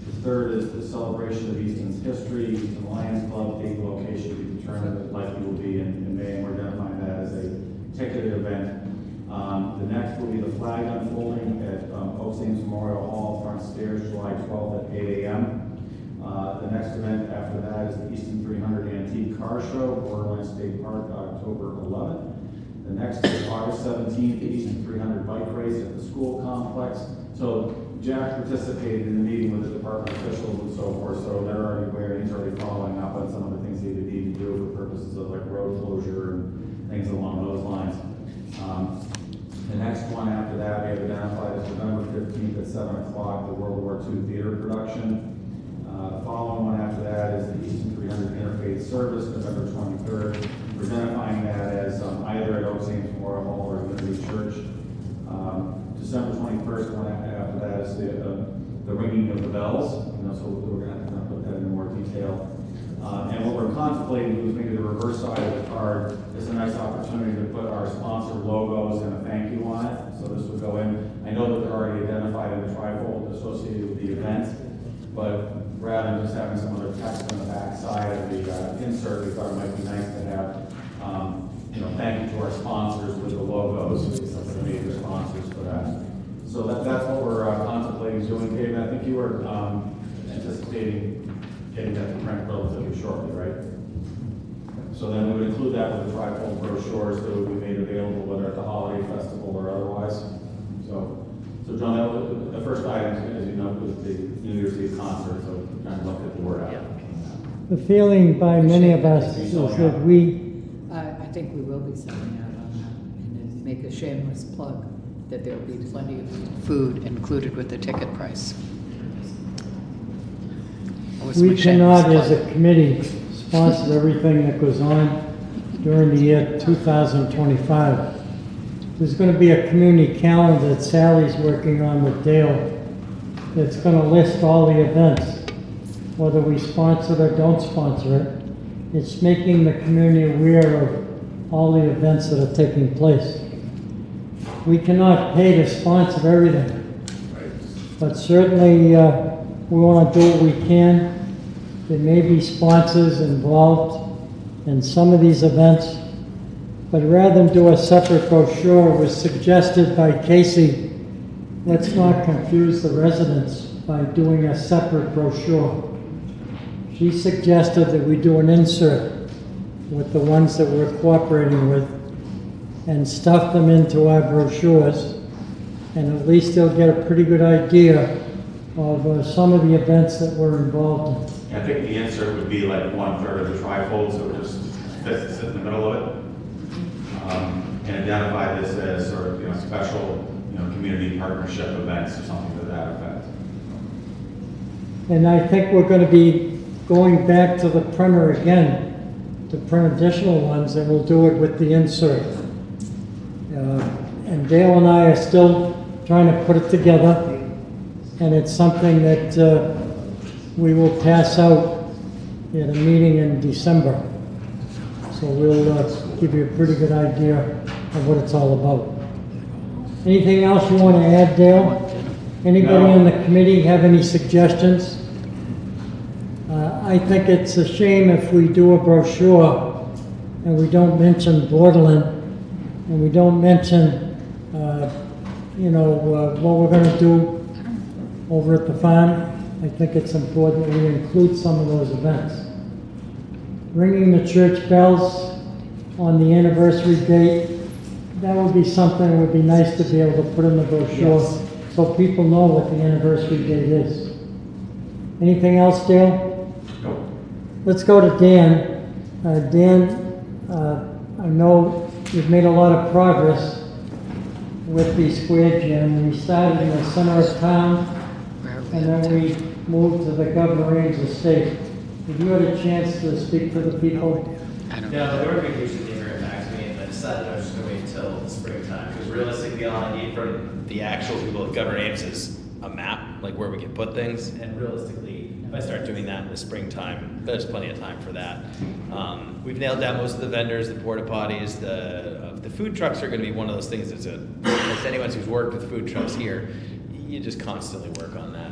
[SPEAKER 5] The third is the celebration of Easton's history. Easton Lions Club, date and location to be determined, but likely will be in May, and we're identifying that as a ticketed event. The next will be the flag unfolding at Oak Saints Memorial Hall, front stairs, July 12th at 8 a.m. The next event after that is the Easton 300 Antique Car Show, Borderline State Park, October 11th. The next is August 17th, the Easton 300 Bike Race at the school complex. So Jack participated in the meeting with the department officials and so forth, so they're already aware, he's already following up on some of the things he would need to do for purposes of like road closure and things along those lines. The next one after that we have identified as November 15th at 7 o'clock, the World War II theater production. The following one after that is the Easton 300 Interfaith Service, November 23rd. We're identifying that as either at Oak Saints Memorial Hall or Liberty Church. December 21st, one after that is the ringing of the bells. So we're going to have to put that in more detail. And what we're contemplating is maybe the reverse side of the card is a nice opportunity to put our sponsor logos and a thank you on it. So this would go in. I know that they're already identified in the trifold associated with the event, but rather than just having some other text on the back side of the insert, we thought it might be nice to have, thank you to our sponsors with the logos, some of the major sponsors for that. So that's what we're contemplating doing, Dave. And I think you were anticipating getting that to print relatively shortly, right? So then we would include that with the trifold brochures that would be made available, whether at the holiday festival or otherwise. So John, the first item, as you know, was the New Year's Eve concert, so trying to look at the word out.
[SPEAKER 1] The The feeling by many of us is that
[SPEAKER 6] I think we will be selling out on that, and then make a shameless plug that there'll be plenty of food included with the ticket price. Was my
[SPEAKER 1] we
[SPEAKER 6] shameless
[SPEAKER 1] cannot, as
[SPEAKER 6] plug.
[SPEAKER 1] a committee, sponsor everything that goes on during the year 2025. There's going to be a community calendar that Sally's working on with Dale that's going to list all the events, whether we sponsor it or don't sponsor it. It's making the community aware of all the events that are taking place. We cannot pay to sponsor everything, but certainly we want to do what we can. There may be sponsors involved in some of these events, but rather than do a separate brochure, it was suggested by Casey, let's not confuse the residents by doing a separate brochure. She suggested that we do an insert with the ones that we're cooperating with and stuff them into our brochures, and at least they'll get a pretty good idea of some of the events that we're involved in.
[SPEAKER 5] I think the answer would be like 1/3 of the trifold, so it just sit in the middle of it. And identify this as sort of, special, community partnership events or something to that effect.
[SPEAKER 1] And I think we're going to be going back to the printer again to print additional ones, and we'll do it with the insert. And Dale and I are still trying to put it together, and it's something that we will pass out at a meeting in December. So we'll give you a pretty good idea of what it's all about. Anything else you want to add, Dale? Anybody in the committee have any suggestions? I think it's a shame if we do a brochure and we don't mention Borderland and we don't mention, what we're going to do over at the farm. I think it's important that we include some of those events. Ringing the church bells on the anniversary date, that would be something that would be nice to be able to put in the brochure so people know what the anniversary date is. Anything else, Dale?
[SPEAKER 5] Nope.
[SPEAKER 1] Let's go to Dan. Dan, I know you've made a lot of progress with the square gym. We started in the center of town, and then we moved to the Governor Ames estate. Have you had a chance to speak to the people?
[SPEAKER 9] No, they were going to usually get back to me, and I decided I was just going to wait until the springtime, because realistically, all I need from the actual people at Governor Ames is a map, like where we can put things, and realistically, if I start doing that in the springtime, there's plenty of time for that. We've nailed down most of the vendors, the porta potties, the food trucks are going to be one of those things as anyone who's worked with food trucks here, you just constantly work on that.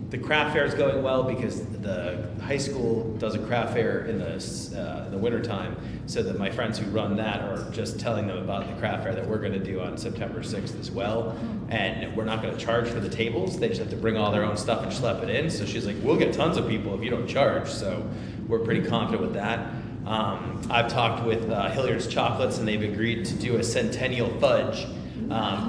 [SPEAKER 9] The craft fair is going well because the high school does a craft fair in the wintertime, so that my friends who run that are just telling them about the craft fair that we're going to do on September 6th as well. And we're not going to charge for the tables. They just have to bring all their own stuff and schlep it in. So she's like, we'll get tons of people if you don't charge. So we're pretty confident with that. I've talked with Hilliard's Chocolates, and they've agreed to do a Centennial fudge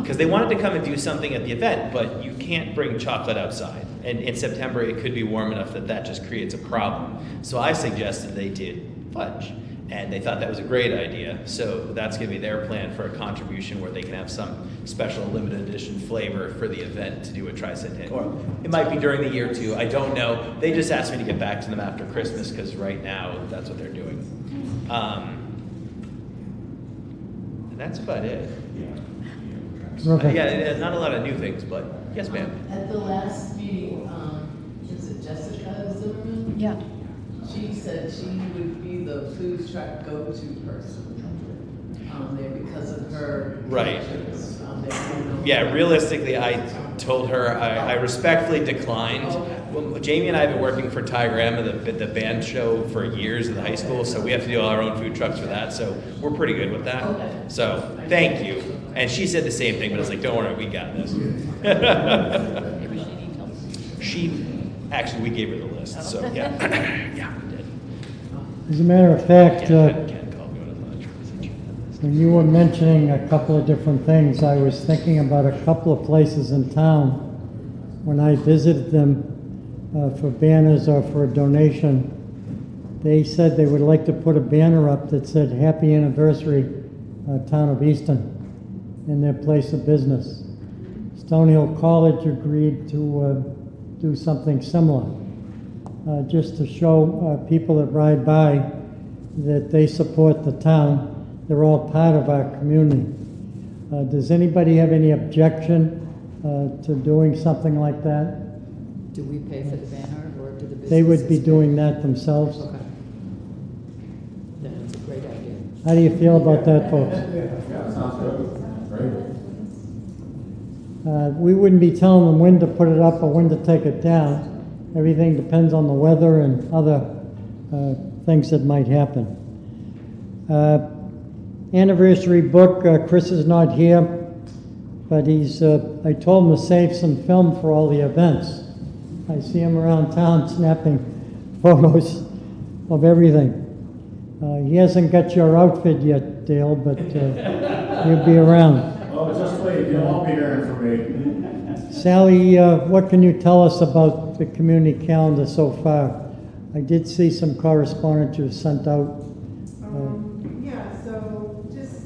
[SPEAKER 9] because they wanted to come and do something at the event, but you can't bring chocolate outside. And in September, it could be warm enough that just creates a problem. So I suggested they did fudge, and they thought that was a great idea. So that's going to be their plan for a contribution where they can have some special limited edition flavor for the event to do a Tricentennial. Or it might be during the year too. I don't know. They just asked me to get back to them after Christmas because right now that's what they're doing. And that's about it. Yeah, not a lot of new things, but yes, ma'am.
[SPEAKER 14] At the last meeting, is it Jessica Zimmerman?
[SPEAKER 7] Yeah.
[SPEAKER 14] She said she would be the food truck go-to person there because of her.
[SPEAKER 9] Right.
[SPEAKER 14] connections,
[SPEAKER 9] Yeah, realistically, I told her I respectfully declined. Well, Jamie and I have been working for Ty Graham at the band show for years in the high school, so we have to do all our own food trucks for that, so we're pretty good with that.
[SPEAKER 14] Okay.
[SPEAKER 9] So, thank you. And she said the same thing, but I was like, don't worry, we got this. Actually, we gave her the list, so yeah. Yeah, we did.
[SPEAKER 1] As a matter of fact,
[SPEAKER 9] Ken called me when I was
[SPEAKER 1] when you were mentioning a couple of different things, I was thinking about a couple of places in town when I visited them for banners or for a donation. They said they would like to put a banner up that said Happy Anniversary, Town of Easton, in their place of business. Stonehill College agreed to do something similar, just to show people that ride by that they support the town. They're all part of our community. Does anybody have any objection to doing something like that?
[SPEAKER 6] Do we pay for the banner, or do the businesses?
[SPEAKER 1] They would be
[SPEAKER 6] pay?
[SPEAKER 1] doing that themselves.
[SPEAKER 6] Okay. Then it's a great idea.
[SPEAKER 1] How do you feel about that, folks?
[SPEAKER 5] Yeah, sounds good. Great.
[SPEAKER 1] We wouldn't be telling them when to put it up or when to take it down. Everything depends on the weather and other things that might happen. Anniversary book, Chris is not here, but I told him to save some film for all the events. I see him around town snapping photos of everything. He hasn't got your outfit yet, Dale, but he'll be around.
[SPEAKER 5] Oh, just wait, you won't be hearing from me.
[SPEAKER 1] Sally, what can you tell us about the community calendar so far? I did see some correspondence you sent out.
[SPEAKER 17] Yeah, so just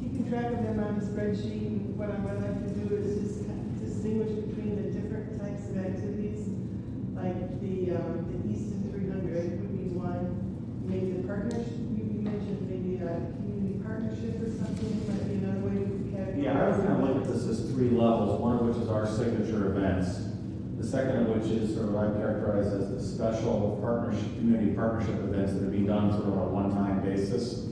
[SPEAKER 17] keeping track of them on the spreadsheet. And what I would like to do is just distinguish between the different types of activities, like the Easton 300 would be one. Maybe the partnership, you mentioned maybe a community partnership or something, might be another way to categorize.
[SPEAKER 5] Yeah, I would kind of look at this as 3 levels, one of which is our signature events. The second of which is sort of what I characterize as the special partnership, community partnership events that are being done sort of on a one-time basis.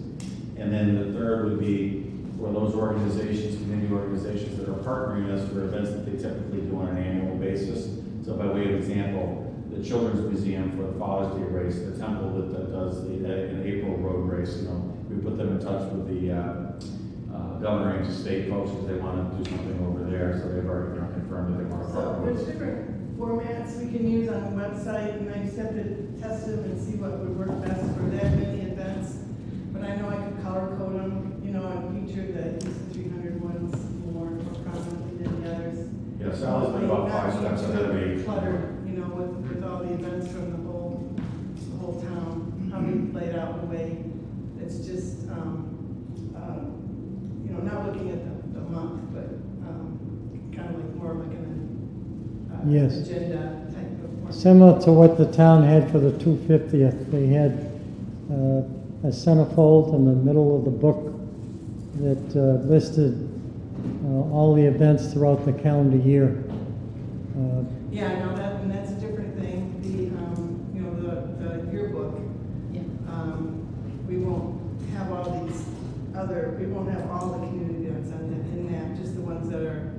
[SPEAKER 5] And then the third would be for those organizations, community organizations that are partnering us for events that they typically do on an annual basis. So by way of example, the Children's Museum for the Father's Day race, the temple that does an April road race, we put them in touch with the governor and state folks because they want to do something over there, so they've already confirmed that they want to partner
[SPEAKER 17] So
[SPEAKER 5] with
[SPEAKER 17] there's
[SPEAKER 5] us.
[SPEAKER 17] different formats we can use on the website, and I just have to test them and see what would work best for that many events. But I know I could color code them, and feature the Easton 300 ones more prominently than the others.
[SPEAKER 5] Yeah, Sally's been about 5 steps ahead of me.
[SPEAKER 17] Cluttered, with all the events from the whole town, how we laid out in a way that's just, not looking at the month, but kind of like more like an
[SPEAKER 1] Yes.
[SPEAKER 17] agenda type of format.
[SPEAKER 1] Similar to what the town had for the 250th. They had a centerfold in the middle of the book that listed all the events throughout the calendar year.
[SPEAKER 17] Yeah, I know that, and that's a different thing. The yearbook.
[SPEAKER 6] Yeah.
[SPEAKER 17] We won't have all these we won't have all the community events in that, just the ones that are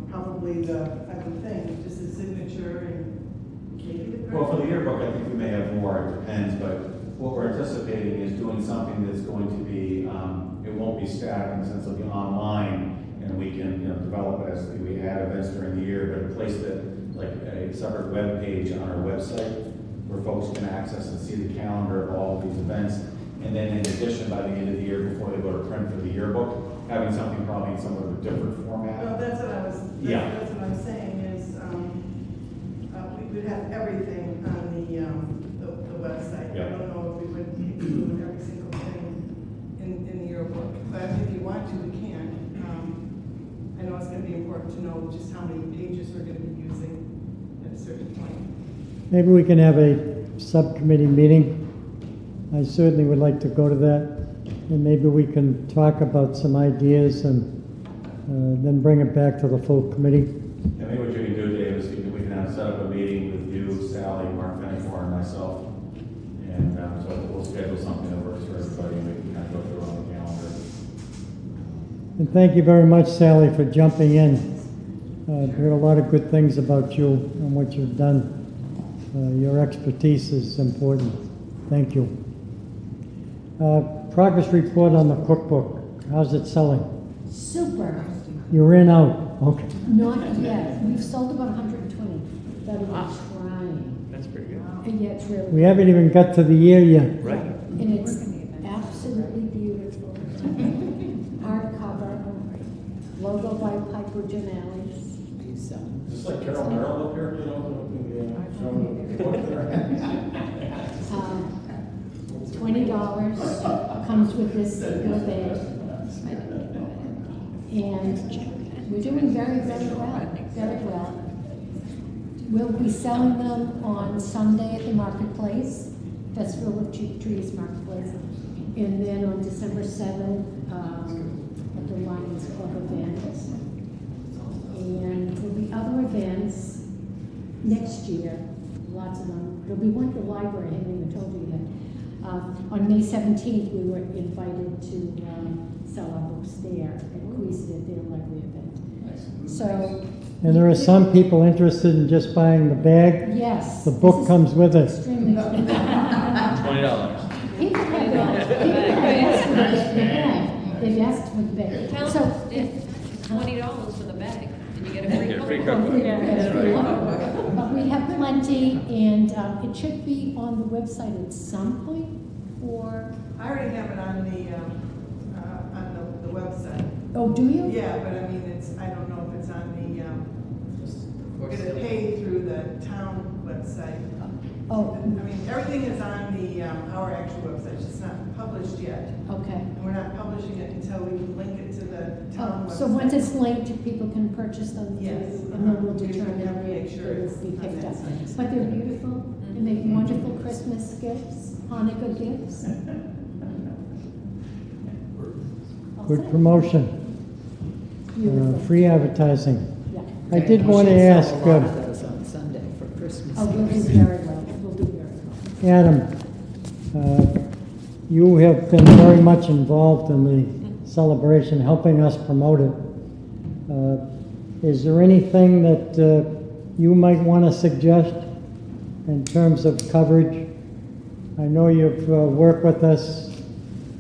[SPEAKER 17] probably I would think, just a signature and maybe the.
[SPEAKER 5] Well, for the yearbook, I think we may have more, it depends, but what we're anticipating is doing something that's going to be, it won't be static in the sense of online, and we can develop it as we add events during the year, but a place that, like a separate web page on our website where folks can access and see the calendar of all of these events. And then in addition, by the end of the year, before they go to print for the yearbook, having something probably in somewhat of a different format.
[SPEAKER 17] Well, that's what I was,
[SPEAKER 5] Yeah.
[SPEAKER 17] that's what I'm saying is, we would have everything on the website.
[SPEAKER 5] Yeah.
[SPEAKER 17] I don't know if we would include every single thing in the yearbook, but if you want to, we can. I know it's gonna be important to know just how many pages we're gonna be using at a certain point.
[SPEAKER 1] Maybe we can have a subcommittee meeting. I certainly would like to go to that, and maybe we can talk about some ideas and then bring it back to the full committee.
[SPEAKER 5] And maybe what you can do, Dave, is we can set up a meeting with you, Sally, Mark Fenimore, and myself. And so we'll schedule something that works for everybody, and we can kind of go through on the calendar.
[SPEAKER 1] And thank you very much, Sally, for jumping in. I've heard a lot of good things about you and what you've done. Your expertise is important. Thank you. Progress report on the cookbook. How's it selling?
[SPEAKER 7] Super.
[SPEAKER 1] You ran out. Okay.
[SPEAKER 7] Not yet. We've sold about 120. That we're trying.
[SPEAKER 9] That's pretty good.
[SPEAKER 7] And yet it's really.
[SPEAKER 1] We haven't even got to the year yet.
[SPEAKER 9] Right.
[SPEAKER 7] And it's absolutely beautiful. Hardcover, logo by Piper Janelli.
[SPEAKER 5] Just like Carol Merrill up here,
[SPEAKER 7] $20 comes with this single bag. And we're doing very, very well. We'll be selling them on Sunday at the marketplace, Festival of Cheap Trees Marketplace, and then on December 7th at the Lions Club event. And there'll be other events next year, lots of them. There'll be one at the library, I haven't even told you yet. On May 17th, we were invited to sell our books there at Queasy at their library event. So.
[SPEAKER 1] And there are some people interested in just buying the bag.
[SPEAKER 7] Yes.
[SPEAKER 1] The book comes with it.
[SPEAKER 7] Extremely
[SPEAKER 9] $20.
[SPEAKER 7] People have asked for the bag. They've asked for the bag.
[SPEAKER 12] Tell
[SPEAKER 7] So,
[SPEAKER 12] them it's $20 for the bag, and you get a free
[SPEAKER 7] cookbook. But we have plenty, and it should be on the website at some point for.
[SPEAKER 17] I already have it on the website.
[SPEAKER 7] Oh, do you?
[SPEAKER 17] Yeah, but I mean, I don't know if it's on the, it's paid through the town website.
[SPEAKER 7] Oh.
[SPEAKER 17] I mean, everything is on our actual website, it's just not published yet.
[SPEAKER 7] Okay.
[SPEAKER 17] And we're not publishing it until we link it to the town website.
[SPEAKER 7] So once it's linked, people can purchase them?
[SPEAKER 17] Yes.
[SPEAKER 7] And then we'll determine
[SPEAKER 17] Make
[SPEAKER 7] if
[SPEAKER 17] sure
[SPEAKER 7] it
[SPEAKER 17] it's
[SPEAKER 7] will be
[SPEAKER 17] on
[SPEAKER 7] picked
[SPEAKER 17] that
[SPEAKER 7] up.
[SPEAKER 17] site.
[SPEAKER 7] But they're beautiful, they make wonderful Christmas gifts, Hanukkah gifts.
[SPEAKER 1] Good promotion.
[SPEAKER 7] Beautiful.
[SPEAKER 1] Free advertising.
[SPEAKER 7] Yeah.
[SPEAKER 1] I did want to ask,
[SPEAKER 6] A lot of those on Sunday for Christmas.
[SPEAKER 7] Oh, we'll do very well, we'll do very well.
[SPEAKER 1] Adam, you have been very much involved in the celebration, helping us promote it. Is there anything that you might want to suggest in terms of coverage? I know you've worked with us,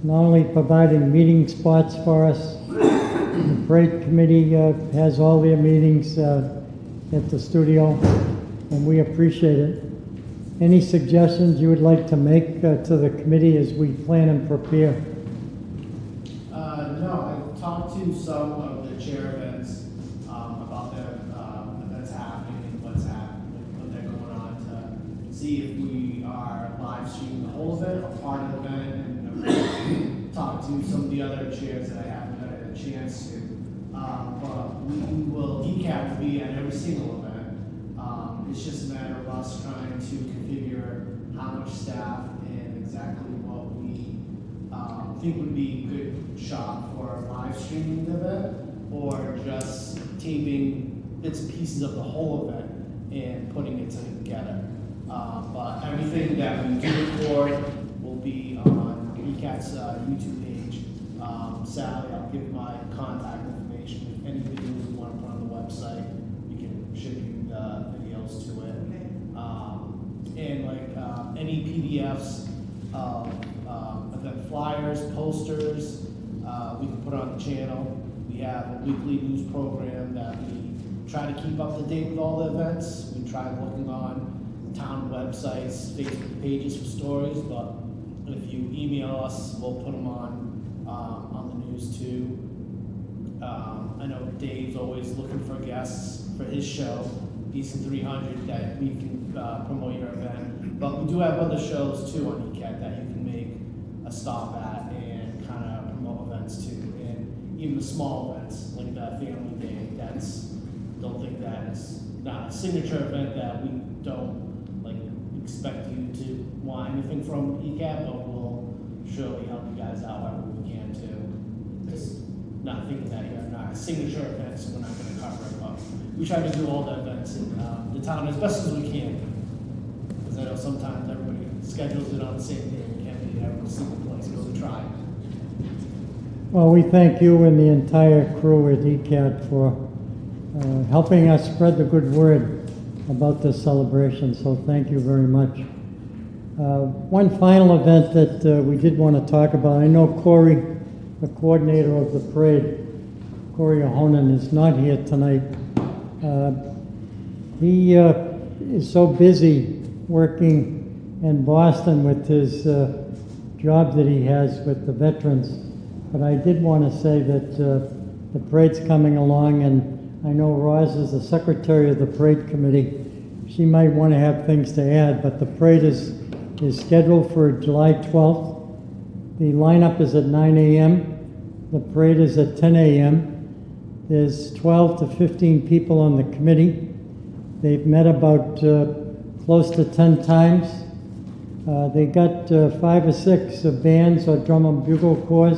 [SPEAKER 1] not only providing meeting spots for us. The parade committee has all their meetings at the studio, and we appreciate it. Any suggestions you would like to make to the committee as we plan and prepare?
[SPEAKER 13] No, I've talked to some of the chair events about their events happening and what's happening, what they're going on, to see if we are live streaming the whole event or part of the event, and talk to some of the other chairs that I haven't had a chance to. But ECAT will be at every single event. It's just a matter of us trying to configure how much staff and exactly what we think would be a good shot for live streaming the event, or just taping bits and pieces of the whole event and putting it together. But everything that we do record will be on ECAT's YouTube page. Sally, I'll give my contact information. If any videos you want to put on the website, we can ship you the videos to it. And like any PDFs of event flyers, posters, we can put on the channel. We have a weekly news program that we try to keep up to date with all the events. We try looking on town websites, Facebook pages for stories, but if you email us, we'll put them on the news too. I know Dave's always looking for guests for his show, Easton 300, that we can promote your event. But we do have other shows too on ECAT that you can make a stop at and kind of promote events too. And even the small events, like the Family Day, don't think that it's not a signature event that we don't expect you to want anything from ECAT, but we'll surely help you guys out however we can too. Just not thinking that you're not a signature event, so we're not going to cover it, but we try to do all the events in the town as best as we can. Because I know sometimes everybody schedules it on the same day and can't be in every single place, but we try.
[SPEAKER 1] Well, we thank you and the entire crew at ECAT for helping us spread the good word about this celebration, so thank you very much. One final event that we did want to talk about, I know Corey, the coordinator of the parade, Corey Ahonen, is not here tonight. He is so busy working in Boston with his job that he has with the veterans, but I did want to say that the parade's coming along, and I know Roz is the secretary of the parade committee, she might want to have things to add, but the parade is scheduled for July 12th. The lineup is at 9 a.m. The parade is at 10 a.m. There's 12 to 15 people on the committee. They've met about close to 10 times. They got 5 or 6 bands or drum and bugle corps.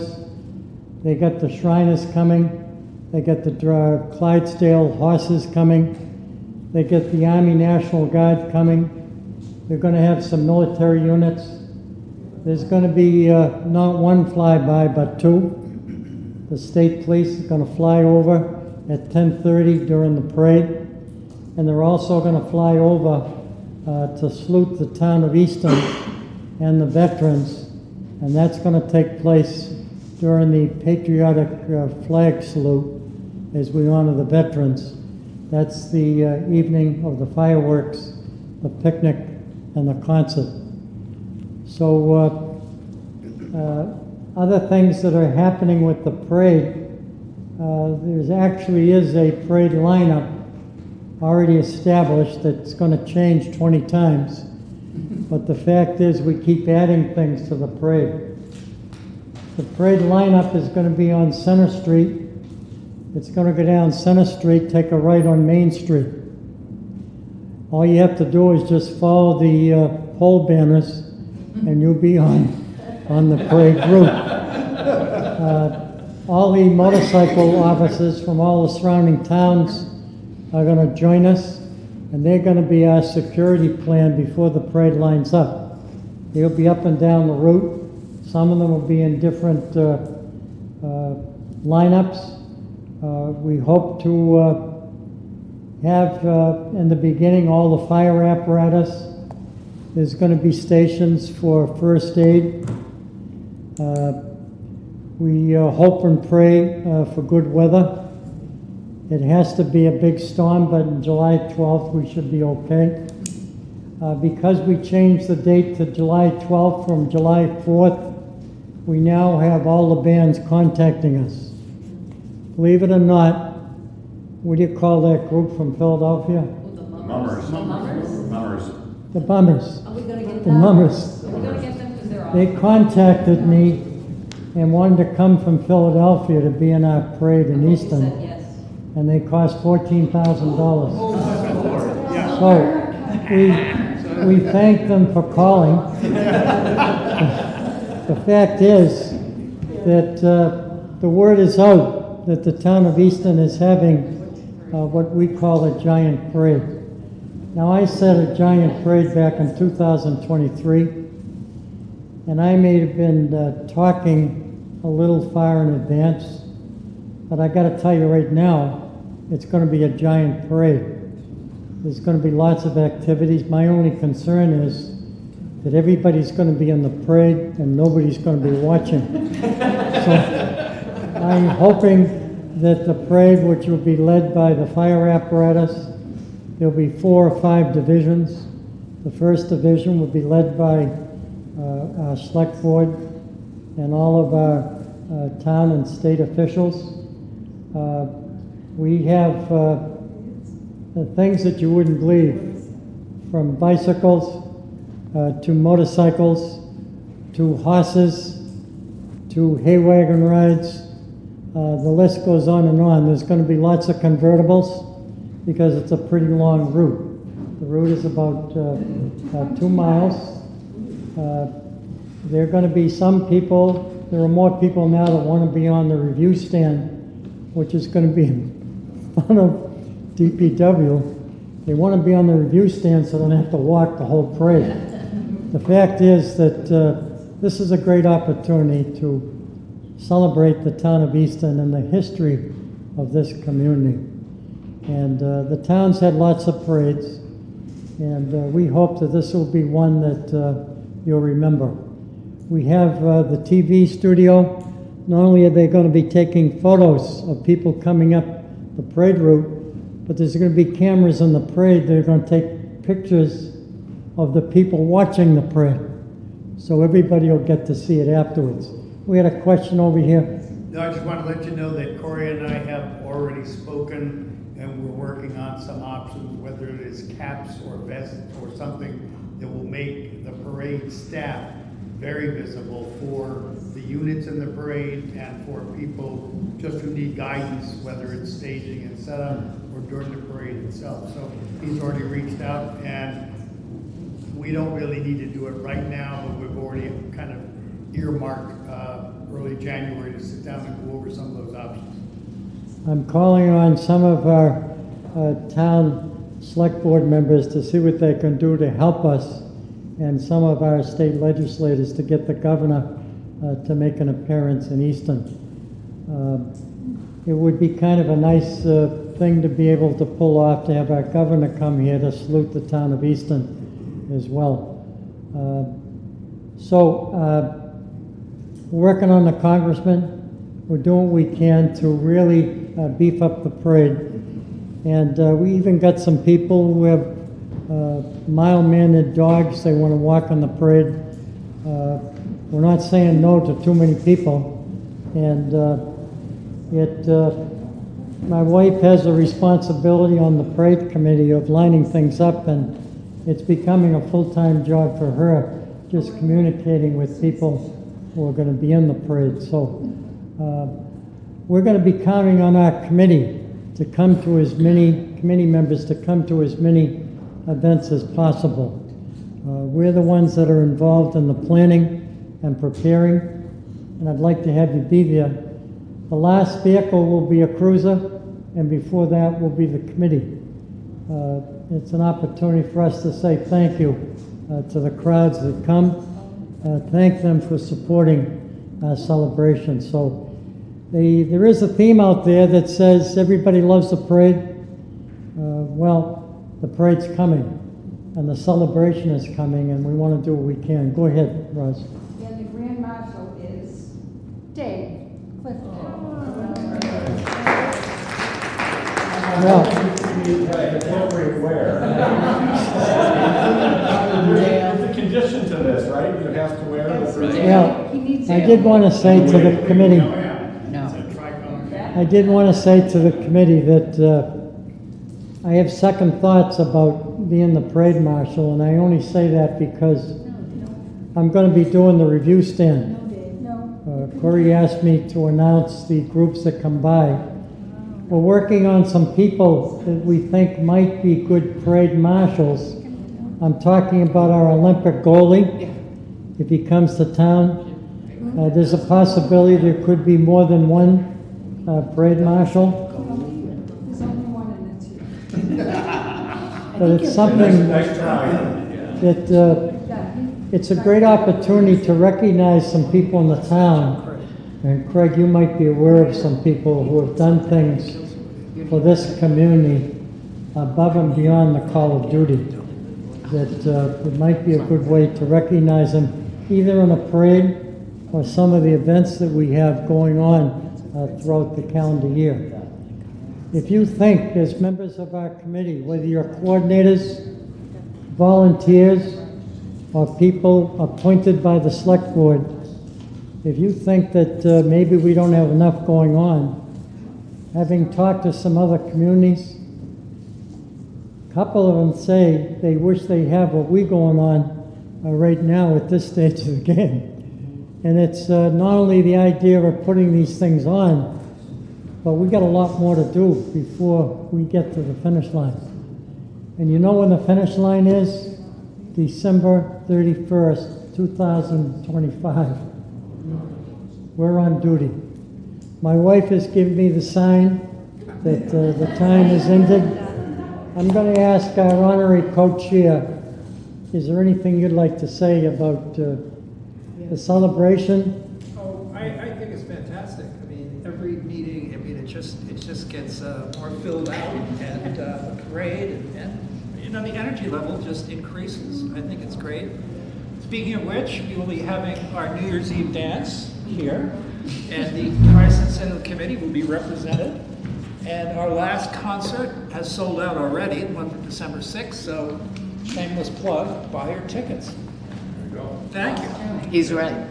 [SPEAKER 1] They got the Shriners coming. They got the Clydesdale horses coming. They get the Army National Guard coming. They're going to have some military units. There's going to be not one flyby, but 2. The state police is going to fly over at 10:30 during the parade. And they're also going to fly over to salute the town of Easton and the veterans. And that's going to take place during the patriotic flag salute as we honor the veterans. That's the evening of the fireworks, the picnic, and the concert. So other things that are happening with the parade, there actually is a parade lineup already established that's going to change 20 times. But the fact is we keep adding things to the parade. The parade lineup is going to be on Center Street. It's going to go down Center Street, take a right on Main Street. All you have to do is just follow the pole banners and you'll be on the parade route. All the motorcycle officers from all the surrounding towns are going to join us, and they're going to be our security plan before the parade lines up. They'll be up and down the route. Some of them will be in different lineups. We hope to have in the beginning all the fire apparatus. There's going to be stations for first aid. We hope and pray for good weather. It has to be a big storm, but on July 12th we should be okay. Because we changed the date to July 12th from July 4th, we now have all the bands contacting us. Believe it or not, what do you call that group from Philadelphia?
[SPEAKER 5] Mummers.
[SPEAKER 1] The Bummers.
[SPEAKER 12] Are we gonna get
[SPEAKER 1] The
[SPEAKER 12] them?
[SPEAKER 1] Mummers.
[SPEAKER 12] Are we gonna get them because they're all?
[SPEAKER 1] They contacted me and wanted to come from Philadelphia to be in our parade in Easton.
[SPEAKER 12] Said yes.
[SPEAKER 1] And they cost $14,000. So we thank them for calling. The fact is that the word is out that the town of Easton is having what we call a giant parade. Now, I said a giant parade back in 2023, and I may have been talking a little far in advance, but I got to tell you right now, it's going to be a giant parade. There's going to be lots of activities. My only concern is that everybody's going to be in the parade and nobody's going to be watching. So I'm hoping that the parade, which will be led by the fire apparatus, there'll be 4 or 5 divisions. The first division will be led by our select board and all of our town and state officials. We have the things that you wouldn't believe, from bicycles to motorcycles to horses to hay wagon rides. The list goes on and on. There's going to be lots of convertibles because it's a pretty long route. The route is about 2 miles. There are going to be some people, there are more people now that want to be on the review stand, which is going to be in front of DPW. They want to be on the review stand so they don't have to walk the whole parade. The fact is that this is a great opportunity to celebrate the town of Easton and the history of this community. And the town's had lots of parades, and we hope that this will be one that you'll remember. We have the TV studio. Not only are they going to be taking photos of people coming up the parade route, but there's going to be cameras in the parade that are going to take pictures of the people watching the parade. So everybody will get to see it afterwards. We had a question over here.
[SPEAKER 15] No, I just want to let you know that Corey and I have already spoken, and we're working on some options, whether it is caps or vests or something that will make the parade staff very visible for the units in the parade and for people just who need guidance, whether it's staging and setup or during the parade itself. So he's already reached out, and we don't really need to do it right now, but we've already kind of earmarked early January to sit down and go over some of those options.
[SPEAKER 1] I'm calling on some of our town select board members to see what they can do to help us, and some of our state legislators to get the governor to make an appearance in Easton. It would be kind of a nice thing to be able to pull off, to have our governor come here to salute the town of Easton as well. We're working on the congressman. We're doing what we can to really beef up the parade. And we even got some people who have mild-mannered dogs. They want to walk on the parade. We're not saying no to too many people. And my wife has a responsibility on the parade committee of lining things up, and it's becoming a full-time job for her, just communicating with people who are going to be in the parade. So we're going to be counting on our committee to come to as many, committee members to come to as many events as possible. We're the ones that are involved in the planning and preparing, and I'd like to have you be there. The last vehicle will be a cruiser, and before that will be the committee. It's an opportunity for us to say thank you to the crowds that come. Thank them for supporting our celebration. So there is a theme out there that says everybody loves the parade. Well, the parade's coming, and the celebration is coming, and we want to do what we can. Go ahead, Roz.
[SPEAKER 11] And the Grand Marshal is Dave Clifton.
[SPEAKER 1] Well,
[SPEAKER 5] appropriate wear. There's a condition to this, right? You have to wear the
[SPEAKER 1] yeah, I did want to say to the committee, I did want to say to the committee that I have second thoughts about being the parade marshal, and I only say that because I'm going to be doing the review stand. Corey asked me to announce the groups that come by. We're working on some people that we think might be good parade marshals. I'm talking about our Olympic goalie. If he comes to town, there's a possibility there could be more than one parade marshal.
[SPEAKER 11] There's only one in the two.
[SPEAKER 1] But it's something that it's a great opportunity to recognize some people in the town. And Craig, you might be aware of some people who have done things for this community above and beyond the call of duty. That it might be a good way to recognize them, either in a parade or some of the events that we have going on throughout the calendar year. If you think, as members of our committee, whether you're coordinators, volunteers, or people appointed by the select board, if you think that maybe we don't have enough going on, having talked to some other communities, a couple of them say they wish they have what we're going on right now at this stage of the game. And it's not only the idea of putting these things on, but we got a lot more to do before we get to the finish line. And you know when the finish line is? December 31st, 2025. We're on duty. My wife has given me the sign that the time is ended. I'm going to ask our honorary co-chair, is there anything you'd like to say about the celebration?
[SPEAKER 4] Oh, I think it's fantastic. I mean, every meeting, it just gets more filled out, and the parade, and the energy level just increases. I think it's great. Speaking of which, we will be having our New Year's Eve dance here, and the Tricentennial Committee will be represented. And our last concert has sold out already, the one from December 6th, so shameless plug, buy your tickets. There you go. Thank you.
[SPEAKER 6] He's right.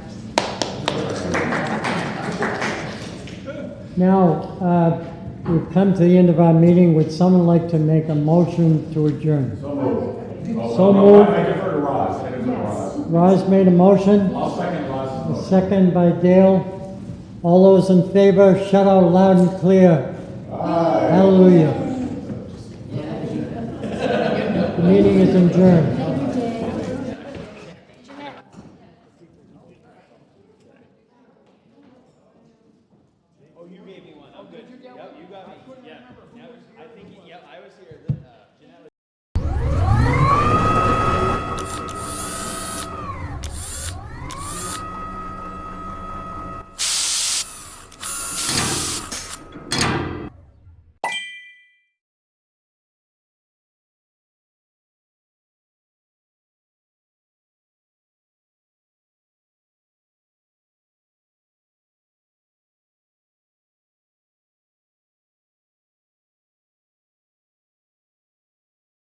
[SPEAKER 1] Now, we've come to the end of our meeting. Would someone like to make a motion to adjourn?
[SPEAKER 3] So moved.
[SPEAKER 1] So
[SPEAKER 3] no,
[SPEAKER 1] moved.
[SPEAKER 3] I defer to Roz. I defer to Roz.
[SPEAKER 1] Roz made a motion.
[SPEAKER 3] I'll second Roz's
[SPEAKER 1] A
[SPEAKER 3] motion.
[SPEAKER 1] second by Dale. All those in favor, shout out loud and clear. Hallelujah. The meeting is adjourned.